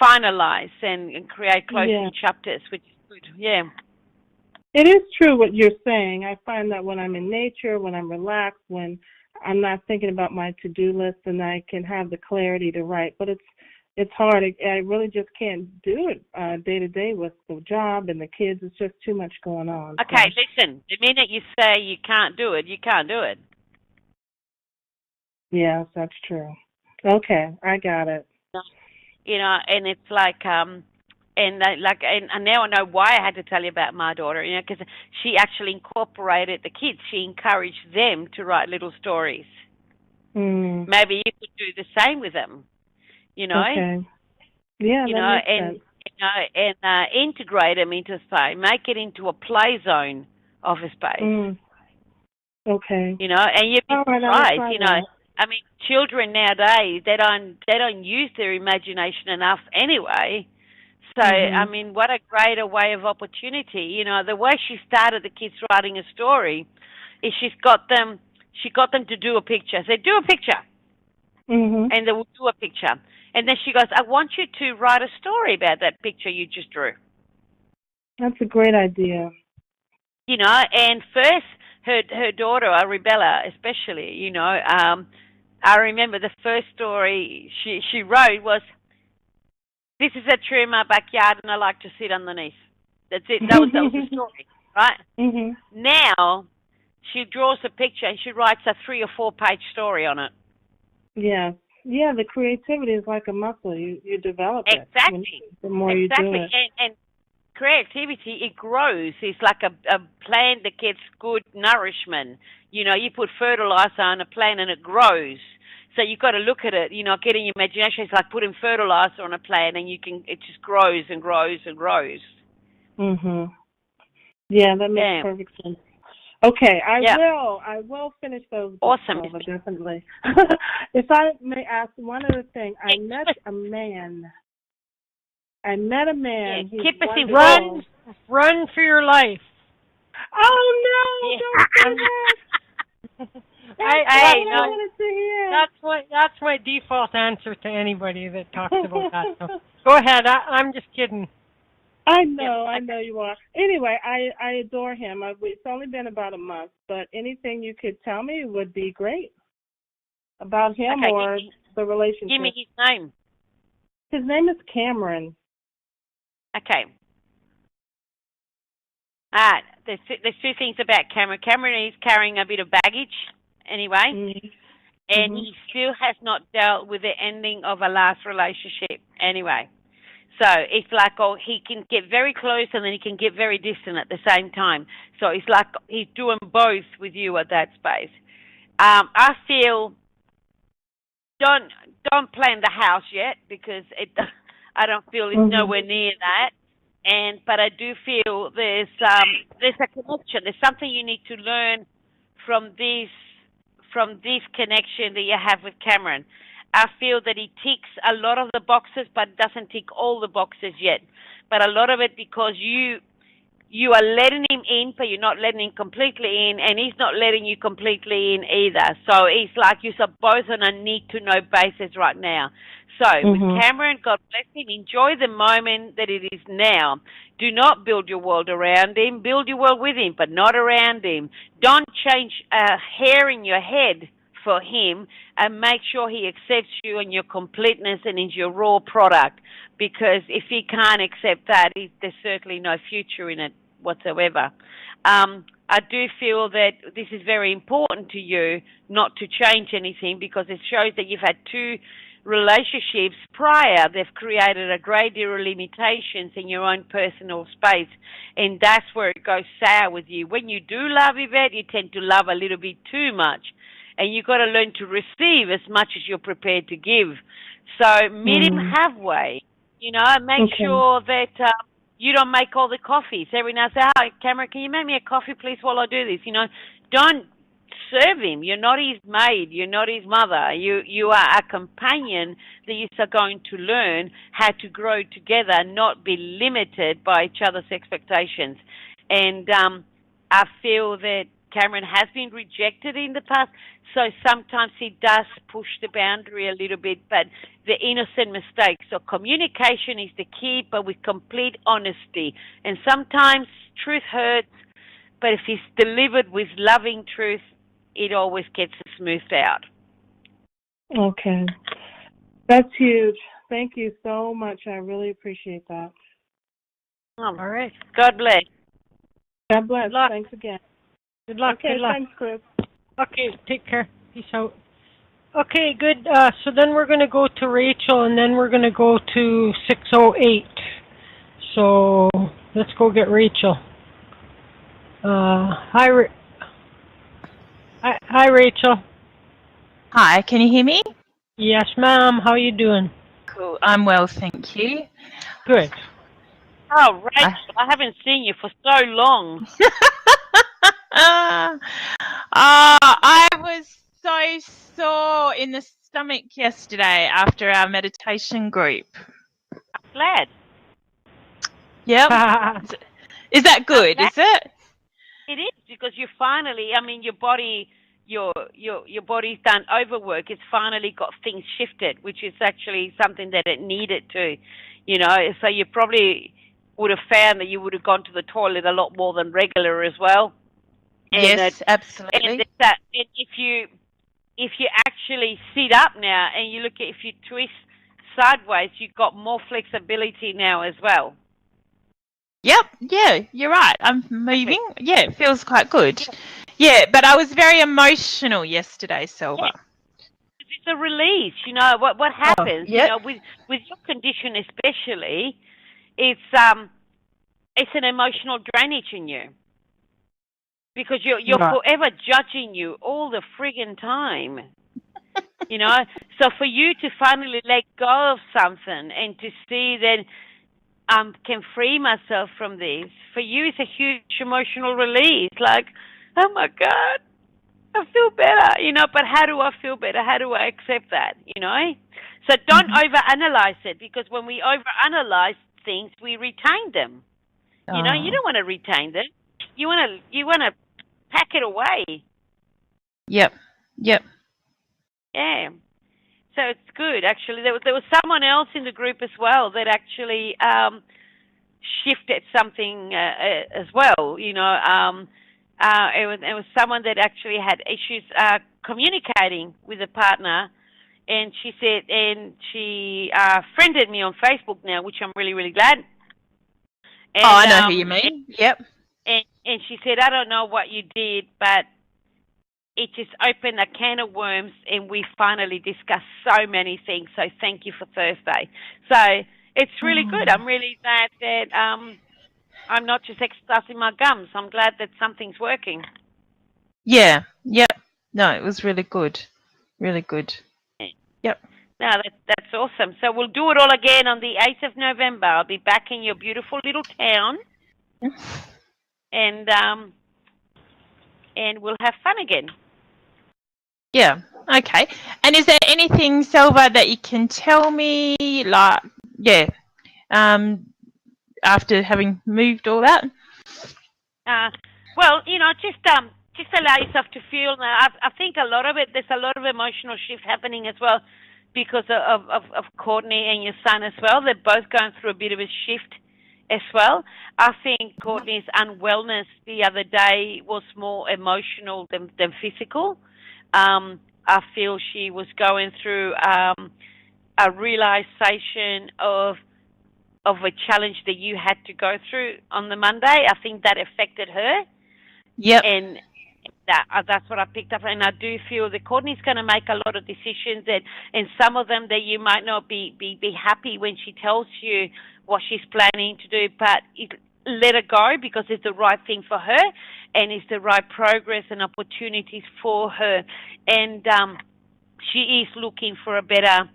finalize and create closing chapters, which is good. Yeah. It is true what you're saying. I find that when I'm in nature, when I'm relaxed, when I'm not thinking about my to-do list, and I can have the clarity to write. But it's hard. I really just can't do it day to day with the job and the kids. It's just too much going on. Okay, listen. The minute you say you can't do it, you can't do it. Yes, that's true. Okay, I got it. You know, and it's like and now I know why I had to tell you about my daughter, you know, because she actually incorporated the kids. She encouraged them to write little stories. Maybe you could do the same with them, you know. Okay. Yeah, you that know, makes and sense. you know, and integrate them into space, make it into a play zone of a space. Okay. You know, and you'd be surprised, you know. That. I mean, children nowadays, they don't use their imagination enough anyway. So, I mean, what a greater way of opportunity. You know, the way she started the kids writing a story is she got them to do a picture. Say, do a picture. And they will do a picture. And then she goes, I want you to write a story about that picture you just drew. That's a great idea. you know, and first her daughter, Arabella especially, you know, I remember the first story she wrote was, "This is a tree in my backyard and I like to sit underneath." That's it. That was the story, right? Mhm. Now she draws a picture and she writes a 3 or 4 page story on it. Yeah. Yeah, the creativity is like a muscle. You develop it. Exactly. The more you do it. And creativity, it grows. It's like a plant that gets good nourishment. You know, you put fertilizer on a plant and it grows. So you've got to look at it, you know, getting your imagination. It's like putting fertilizer on a plant and it just grows and grows and grows. Mhm. Yeah, that makes perfect sense. Okay, I will finish those books. Awesome. Definitely. If I may ask one other thing, I met a man. Yeah, He's keep us informed. Run for your life. Oh no! Don't say that. That's my default answer to anybody that talks about that. So go ahead. I'm just kidding. I know you are. Anyway, I adore him. It's only been about a month, but anything you could tell me would be great about him or the relationship. Give me his name. His name is Cameron. Okay. There's 2 things about Cameron. Cameron is carrying a bit of baggage, anyway, and he still has not dealt with the ending of a last relationship, anyway. So it's like, he can get very close and then he can get very distant at the same time. So it's like he's doing both with you at that space. I feel don't plan the house yet because I don't feel it's nowhere near that. But I do feel there's a connection. There's something you need to learn from this connection that you have with Cameron. I feel that he ticks a lot of the boxes, but doesn't tick all the boxes yet. But a lot of it because you are letting him in, but you're not letting him completely in, and he's not letting you completely in either. So it's like you're both on a need-to-know basis right now. So with Cameron, God bless him, enjoy the moment that it is now. Do not build your world around him. Build your world with him, but not around him. Don't change a hair in your head for him, and make sure he accepts you and your completeness and is your raw product, because if he can't accept that, there's certainly no future in it whatsoever. I do feel that this is very important to you, not to change anything, because it shows that you've had 2 relationships prior. They've created a great deal of limitations in your own personal space, and that's where it goes sour with you. When you do love Yvette, you tend to love a little bit too much. And you've got to learn to receive as much as you're prepared to give. So meet him halfway, you know, and make sure that you don't make all the coffees. Every now and then, "Hi, Cameron, can you make me a coffee, please, while I do this?" You know, don't serve him. You're not his maid. You're not his mother. You are a companion that you are going to learn how to grow together, not be limited by each other's expectations. And I feel that Cameron has been rejected in the past, so sometimes he does push the boundary a little bit, but the innocent mistakes. So communication is the key, but with complete honesty. And sometimes truth hurts, but if it's delivered with loving truth, it always gets smoothed out. Okay. That's huge. Thank you so much. I really appreciate that. All right. God bless. God bless. Thanks again. Good luck. Okay, good luck. Thanks, Chris. Okay, take care. Peace out. Okay, good. So then we're going to go to Rachel, and then we're going to go to 608. So let's go get Rachel. Hi, Rachel. Hi, can you hear me? Yes, ma'am. How you doing? Cool. I'm well, thank you. Good. Oh, Rachel, I haven't seen you for so long. I was so sore in the stomach yesterday after our meditation group. I'm glad. Yep. Is that good, is it? It is, because you finally, I mean, your body's done overwork. It's finally got things shifted, which is actually something that it needed to, you know. So you probably would have found that you would have gone to the toilet a lot more than regular as well. And yes, absolutely. And if you actually sit up now and you look at, if you twist sideways, you've got more flexibility now as well. Yep, yeah, you're right. I'm moving. Yeah, it feels quite good. Yeah, but I was very emotional yesterday, Selva. Yeah. It's a release, you know. What happens, yep. you know, with your condition especially, it's an emotional drainage in you. Because you're forever judging you all the friggin' time. You know? So for you to finally let go of something and to see that can free myself from this, for you it's a huge emotional release. Like, oh my God, I feel better, you know, but how do I feel better? How do I accept that, you know? So don't overanalyze it, because when we overanalyze things, we retain them. You know, you don't want to retain them. You want to pack it away. Yep. Yeah. So it's good, actually. There was someone else in the group as well that actually shifted something as well, you know. It was someone that actually had issues communicating with a partner, and she said, and she friended me on Facebook now, which I'm really, really glad. And, I know who you mean. Yep. And she said, I don't know what you did, but it just opened a can of worms, and we finally discussed so many things. So thank you for Thursday. So it's really good. I'm really glad that I'm not just exercising my gums. I'm glad that something's working. Yeah. Yep. No, it was really good. Really good. Yep. No, that's awesome. So we'll do it all again on the 8th of November. I'll be back in your beautiful little town. And we'll have fun again. Yeah. Okay. And is there anything, Selva, that you can tell me, like, after having moved all that? Well, you know, just allow yourself to feel. I think a lot of it, there's a lot of emotional shift happening as well because of Courtney and your son as well. They're both going through a bit of a shift as well. I think Courtney's unwellness the other day was more emotional than physical. I feel she was going through a realization of a challenge that you had to go through on the Monday. I think that affected her. Yep. And that's what I picked up. And I do feel that Courtney's going to make a lot of decisions, and some of them that you might not be happy when she tells you what she's planning to do, but let her go because it's the right thing for her and it's the right progress and opportunities for her. And she is looking for a better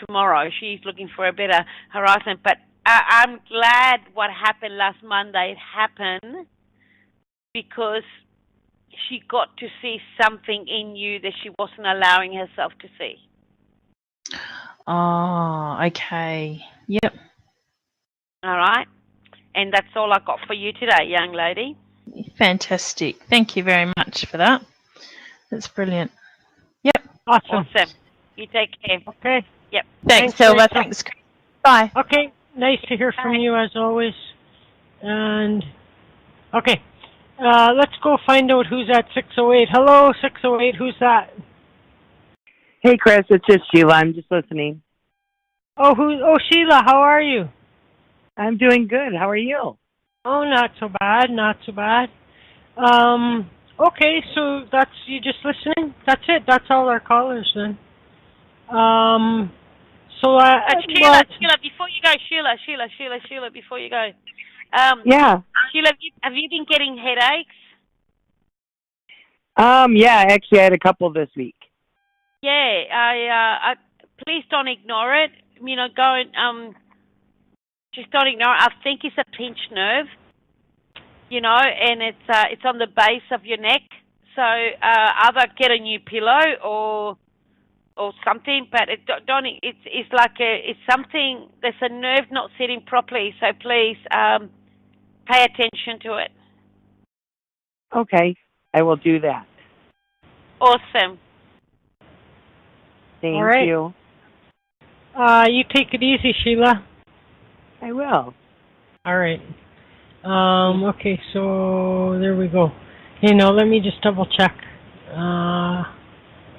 tomorrow. She is looking for a better horizon. But I'm glad what happened last Monday. It happened because she got to see something in you that she wasn't allowing herself to see. Oh, okay. Yep. All right. And that's all I got for you today, young lady. Fantastic. Thank you very much for that. That's brilliant. Yep. Awesome. You take care. Okay. Yep. Thanks, Selva. Thanks. Bye. Okay. Nice to hear from you as always. And okay. Let's go find out who's at 608. Hello, 608. Who's that? Hey, Chris. It's just Sheila. I'm just listening. Oh, Sheila. How are you? I'm doing good. How are you? Oh, not so bad. Not so bad. Okay, so that's you just listening. That's it. That's all our callers then. Sheila, before you go, Sheila, before you go. Yeah. Sheila, have you been getting headaches? Yeah, actually I had a couple this week. Yeah, I please don't ignore it. You know, just don't ignore it. I think it's a pinched nerve, you know, and it's on the base of your neck. So either get a new pillow or something, but it's like it's something. There's a nerve not sitting properly. So please pay attention to it. Okay, I will do that. Awesome. Thank right. you. You take it easy, Sheila. I will. All right. Okay, so there we go. Okay, now let me just double check.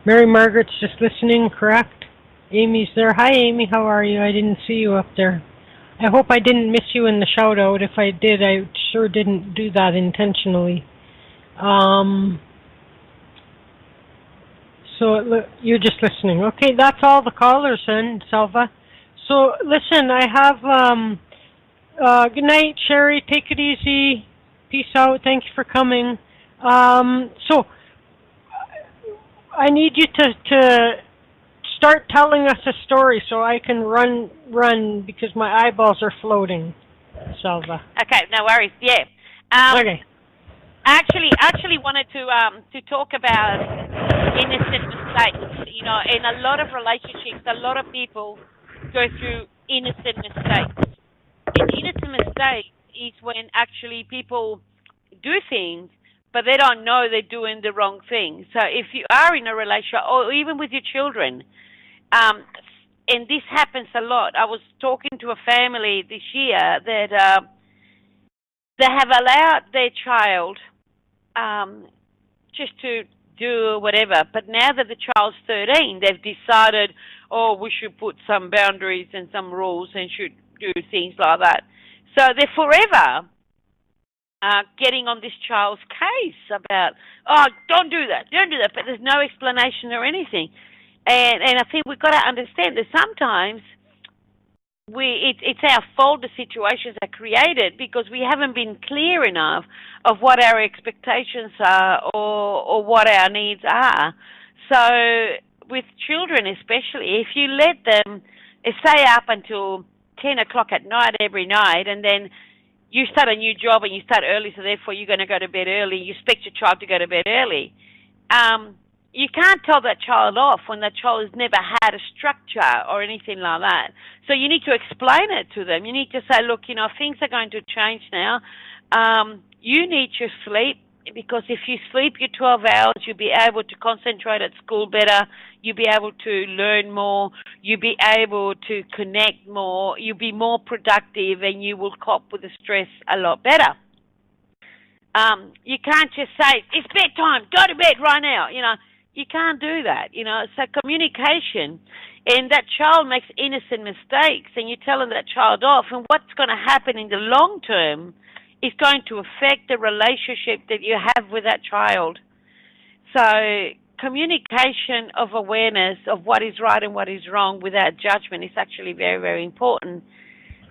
Mary Margaret's just listening, correct? Amy's there. Hi, Amy. How are you? I didn't see you up there. I hope I didn't miss you in the shout out. If I did, I sure didn't do that intentionally. So you're just listening. Okay, that's all the callers then, Selva. So listen, I have good night, Sherry. Take it easy. Peace out. Thank you for coming. So I need you to start telling us a story so I can run because my eyeballs are floating, Selva. Okay, no worries. Yeah. Okay. Actually wanted to talk about innocent mistakes. You know, in a lot of relationships, a lot of people go through innocent mistakes. An innocent mistake is when actually people do things, but they don't know they're doing the wrong thing. So if you are in a relationship, or even with your children, and this happens a lot. I was talking to a family this year that they have allowed their child just to do whatever, but now that the child's 13, they've decided, we should put some boundaries and some rules and should do things like that. So they're forever getting on this child's case about, don't do that, but there's no explanation or anything. And I think we've got to understand that sometimes it's our fault the situations are created because we haven't been clear enough of what our expectations are or what our needs are. So with children especially, if you let them stay up until 10 o'clock at night every night, and then you start a new job and you start early, so therefore you're going to go to bed early, you expect your child to go to bed early, you can't tell that child off when that child has never had a structure or anything like that. So you need to explain it to them. You need to say, look, things are going to change now. You need your sleep, because if you sleep your 12 hours, you'll be able to concentrate at school better. You'll be able to learn more. You'll be able to connect more. You'll be more productive, and you will cope with the stress a lot better. You can't just say, it's bedtime, go to bed right now. You can't do that, So communication, and that child makes innocent mistakes, and you're telling that child off, and what's going to happen in the long term is going to affect the relationship that you have with that child. So communication of awareness of what is right and what is wrong without judgment is actually very, very important.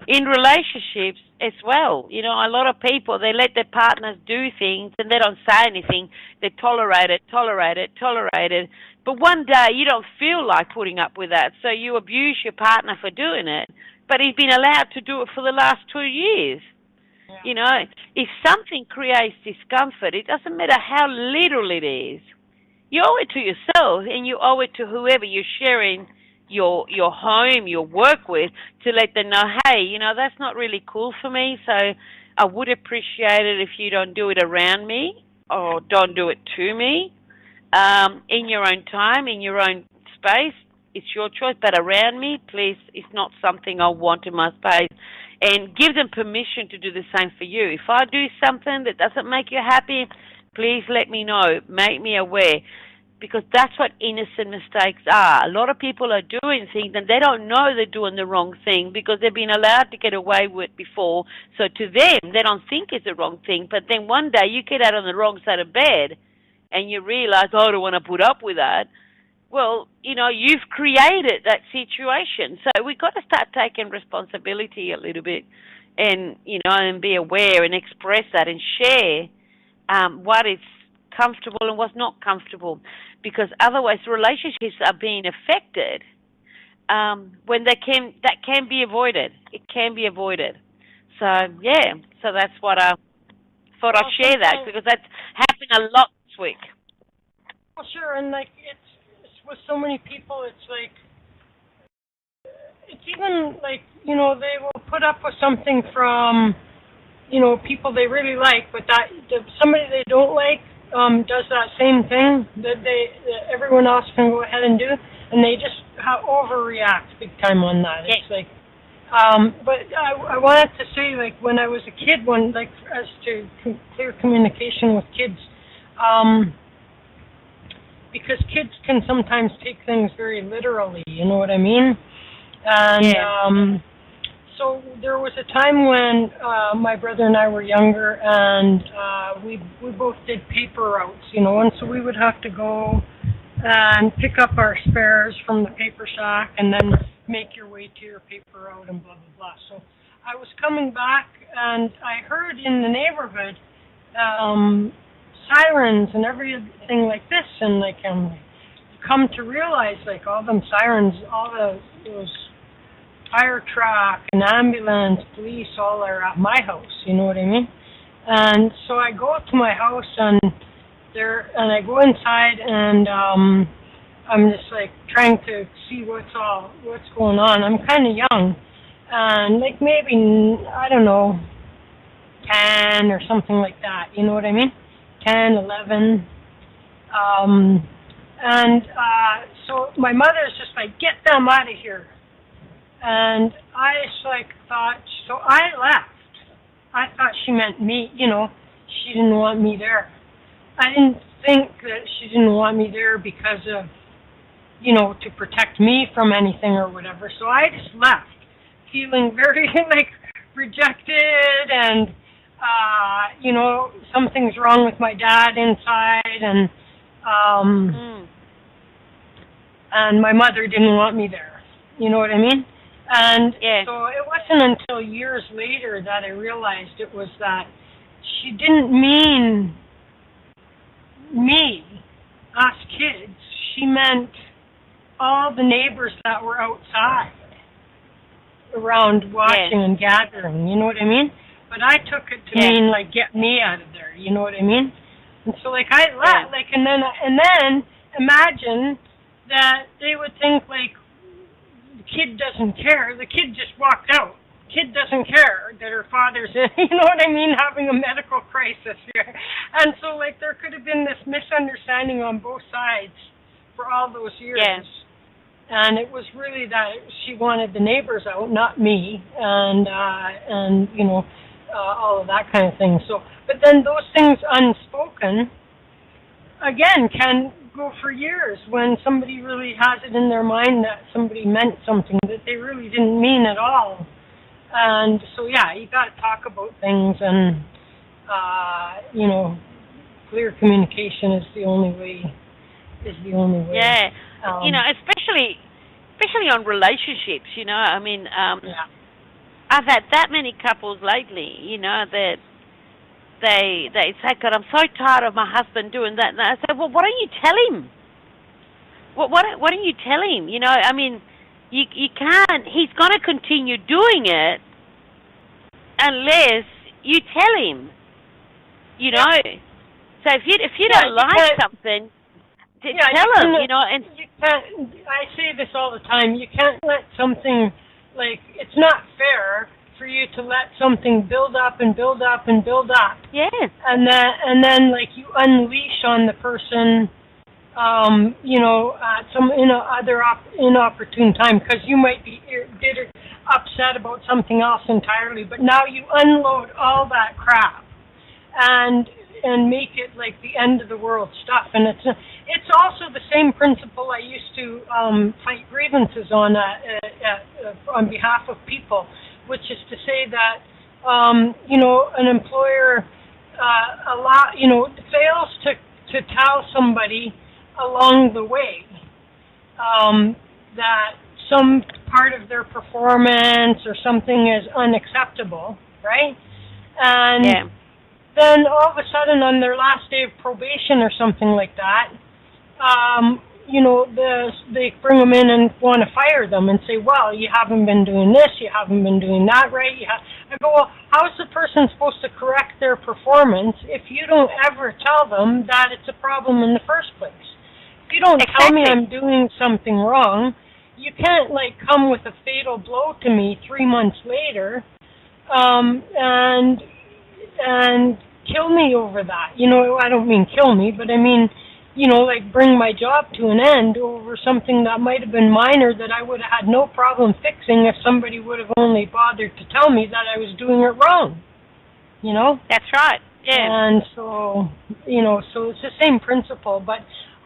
In relationships as well, a lot of people, they let their partners do things and they don't say anything. They tolerate it. But one day you don't feel like putting up with that, so you abuse your partner for doing it. But he's been allowed to do it for the last 2 years. Yeah. If something creates discomfort, it doesn't matter how little it is. You owe it to yourself, and you owe it to whoever you're sharing your home, your work with, to let them know, hey, that's not really cool for me, so I would appreciate it if you don't do it around me or don't do it to me. In your own time, in your own space, it's your choice, but around me, please, it's not something I want in my space. And give them permission to do the same for you. If I do something that doesn't make you happy, please let me know. Make me aware. Because that's what innocent mistakes are. A lot of people are doing things and they don't know they're doing the wrong thing because they've been allowed to get away with it before. So to them, they don't think it's the wrong thing. But then one day you get out on the wrong side of bed and you realize, I don't want to put up with that. Well, you've created that situation. So we've got to start taking responsibility a little bit and, and be aware and express that and share what is comfortable and what's not comfortable. Because otherwise relationships are being affected when that can be avoided. It can be avoided. So, so that's what I thought I'd share that because that's happened a lot this week. Well, sure, and it's with so many people, it's even they will put up with something from, people they really like, but somebody they don't like does that same thing that everyone else can go ahead and do, and they just overreact big time on that. Yeah. It's like, But I wanted to say, like, when I was a kid, as to clear communication with kids, because kids can sometimes take things very literally, you know what I mean? And so there was a time when my brother and I were younger, and we both did paper routes, you know, and so we would have to go and pick up our spares from the paper sack and then make your way to your paper route and blah, blah, blah. So I was coming back, and I heard in the neighborhood sirens and everything like this, and like come to realize, like, all them sirens, all those fire truck and ambulance, police, all are at my house, you know what I mean? And so I go to my house, and I go inside, and I'm just like trying to see what's going on. I'm kind of young, and like maybe, I don't know, 10 or something like that, you know what I mean? 10, 11. So my mother's just like, get them out of here. And I just like thought, so I left. I thought she meant me, you know, she didn't want me there. I didn't think that she didn't want me there because of, you know, to protect me from anything or whatever. So I just left, feeling very like rejected, and you know, something's wrong with my dad inside, and my mother didn't want me there. You know what I mean? And so it wasn't until years later that I realized it was that she didn't mean me, us kids. She meant all the neighbors that were outside around watching and gathering, you know what I mean? But I took it to mean, like, get me out of there, you know what I mean? And so, like, I left, like, and then imagine that they would think, like, the kid doesn't care. The kid just walked out. Kid doesn't care that her father's, you know what I mean, having a medical crisis here. And so, like, there could have been this misunderstanding on both sides for all those years. Yes. And it was really that she wanted the neighbors out, not me, and you know, all of that kind of thing. So, but then those things unspoken, again, can go for years when somebody really has it in their mind that somebody meant something that they really didn't mean at all. And so, yeah, you got to talk about things, and you know, clear communication is the only way. Yeah, you know, especially on relationships. You know, I mean, I've had that many couples lately. You know, that they say, "God, I'm so tired of my husband doing that." And I said, "Well, why don't you tell him? Why don't you tell him? You know, I mean, you can't. He's going to continue doing it unless you tell him. You know. So if you don't like something, tell him. You know, and you can't. I say this all the time. You can't let something, like, it's not fair for you to let something build up and build up and build up. Yes. And then like you unleash on the person, you know, at some other inopportune time, because you might be bitter, upset about something else entirely, but now you unload all that crap and make it like the end of the world stuff. And it's also the same principle I used to fight grievances on behalf of people, which is to say that you know, an employer fails to tell somebody along the way that some part of their performance or something is unacceptable, right? And then all of a sudden on their last day of probation or something like that, you know, they bring them in and want to fire them and say, well, you haven't been doing this, you haven't been doing that right. I go, well, how is the person supposed to correct their performance if you don't ever tell them that it's a problem in the first place? If you don't tell me I'm doing something wrong, you can't, like, come with a fatal blow to me 3 months later and kill me over that. You know, I don't mean kill me, but I mean, like bring my job to an end over something that might have been minor that I would have had no problem fixing if somebody would have only bothered to tell me that I was doing it wrong. That's right. Yeah. And so, so it's the same principle, but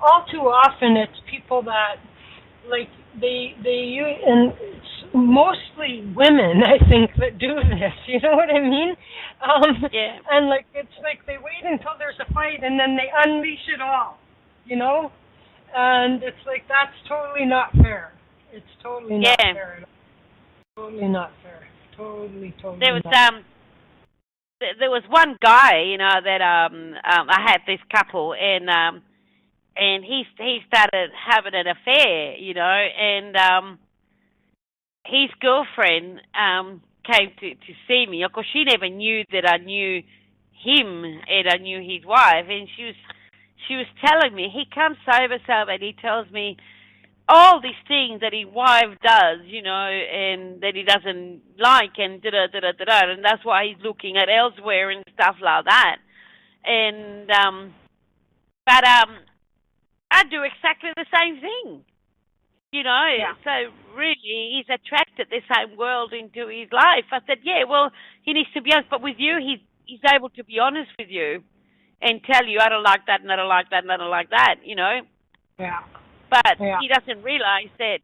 all too often it's people that, like, they use, and it's mostly women, I think, that do this, you know what I mean? Yeah. And, like, it's like they wait until there's a fight and then they unleash it all, And it's like, that's totally not fair. It's totally not fair. Totally not fair. Totally there was, not fair. There was one guy, that I had this couple, and he started having an affair, and his girlfriend came to see me. Of course, she never knew that I knew him and I knew his wife, and she was telling me, he comes over, and he tells me all these things that his wife does, and that he doesn't like, and da-da-da-da-da, and that's why he's looking at elsewhere and stuff like that. And, but I do exactly the same thing, Yeah. So really he's attracted the same world into his life. I said, yeah, well, he needs to be honest, but with you, he's able to be honest with you and tell you, I don't like that, and I don't like that, and I don't like that, Yeah. But he doesn't realize that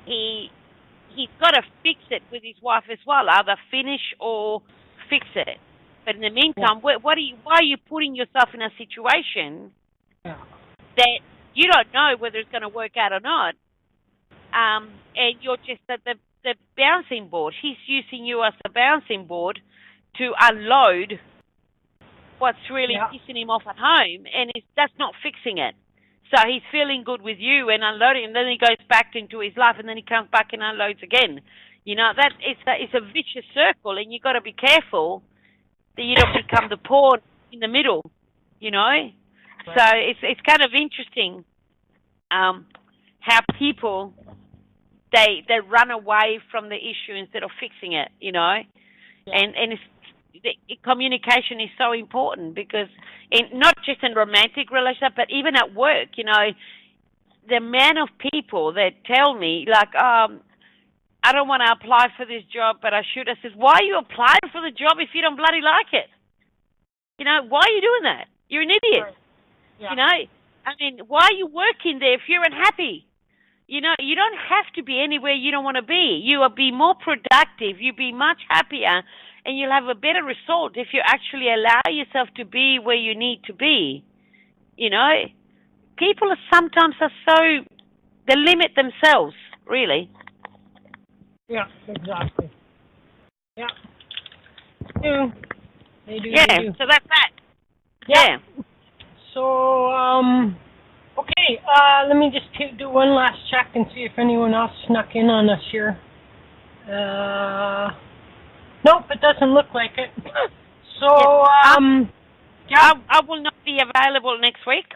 he's got to fix it with his wife as well, either finish or fix it. But in the meantime, why are you putting yourself in a situation that you don't know whether it's going to work out or not, and you're just the bouncing board. He's using you as a bouncing board to unload what's really pissing him off at home, and that's not fixing it. So he's feeling good with you and unloading, and then he goes back into his life, and then he comes back and unloads again. That it's a vicious circle, and you've got to be careful that you don't become the pawn in the middle, Right. So it's kind of interesting how people they run away from the issue instead of fixing it, and communication is so important, because not just in romantic relationship, but even at work, the amount of people that tell me, like, I don't want to apply for this job, but I should. I said, why are you applying for the job if you don't bloody like it? Why are you doing that? You're an idiot. Right. Yeah. Why are you working there if you're unhappy? You don't have to be anywhere you don't want to be. You will be more productive. You'll be much happier, and you'll have a better result if you actually allow yourself to be where you need to be. People sometimes are they limit themselves, really. Yeah, exactly. Yeah. They do. Yeah, they do. So that's that. Yeah. So, okay, let me just do one last check and see if anyone else snuck in on us here. Nope, it doesn't look like it. So, I will not be available next week.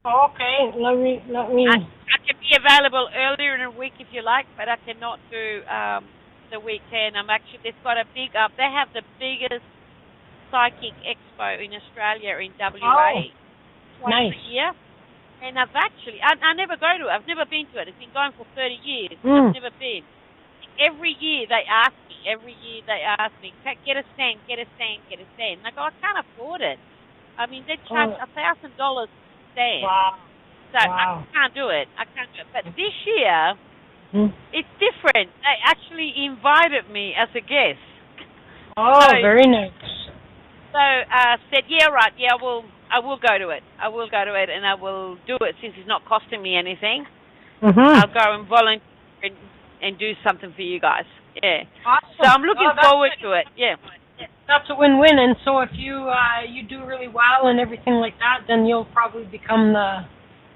Okay, let me. I can be available earlier in the week if you like, but I cannot do the weekend. They've got a big they have the biggest psychic expo in Australia in WA. Twice a year. And I never go to it. I've never been to it. It's been going for 30 years. I've never been. Every year they ask me, get a stand. And I go, I can't afford it. They charge $1,000 a stand. Wow. So I can't do it. But this year, it's different. They actually invited me as a guest. Oh, very nice. So I said, I will go to it. And I will do it since it's not costing me anything. I'll go and volunteer and do something for you guys. Yeah. Awesome. So I'm looking forward to it. Yeah. That's a win-win. And so if you do really well and everything like that, then you'll probably become the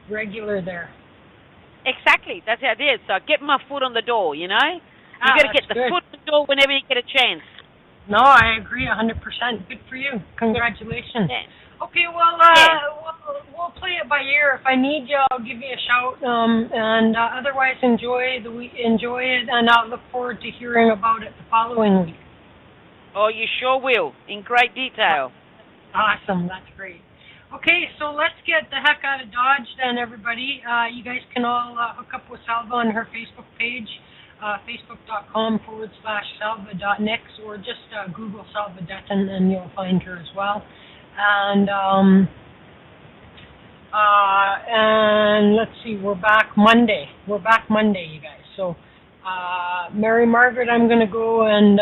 regular there. Exactly. That's the idea. So get my foot on the door, You got to get the foot on the door whenever you get a chance. No, I agree 100%. Good for you. Congratulations. Yeah. Okay, well, we'll play it by ear. If I need you, I'll give you a shout. And otherwise, enjoy it, and I'll look forward to hearing about it the following week. Oh, you sure will, in great detail. Awesome. That's great. Okay, so let's get the heck out of Dodge then, everybody. You guys can all hook up with Selva on her Facebook page, facebook.com/selva.nix, or just Google Selva Dutton and you'll find her as well. And let's see, we're back Monday. We're back Monday, you guys. So, Mary Margaret, I'm going to go and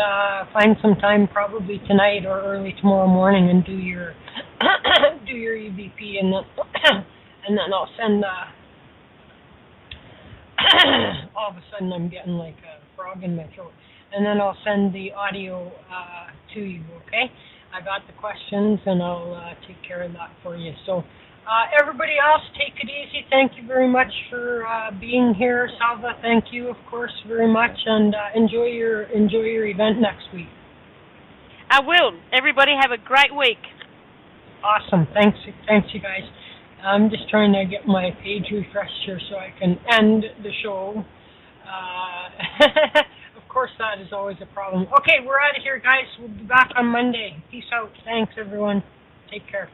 find some time probably tonight or early tomorrow morning and do your do your EVP, and then I'll send all of a sudden I'm getting like a frog in my throat, and then I'll send the audio to you. Okay, I got the questions and I'll take care of that for you. So everybody else, take it easy. Thank you very much for being here. Selva, thank you of course very much, and enjoy your event next week. I will. Everybody have a great week. Awesome. Thanks you guys. I'm just trying to get my page refreshed here so I can end the show. Of course, that is always a problem. Okay, we're out of here, guys. We'll be back on Monday. Peace out. Thanks, everyone. Take care.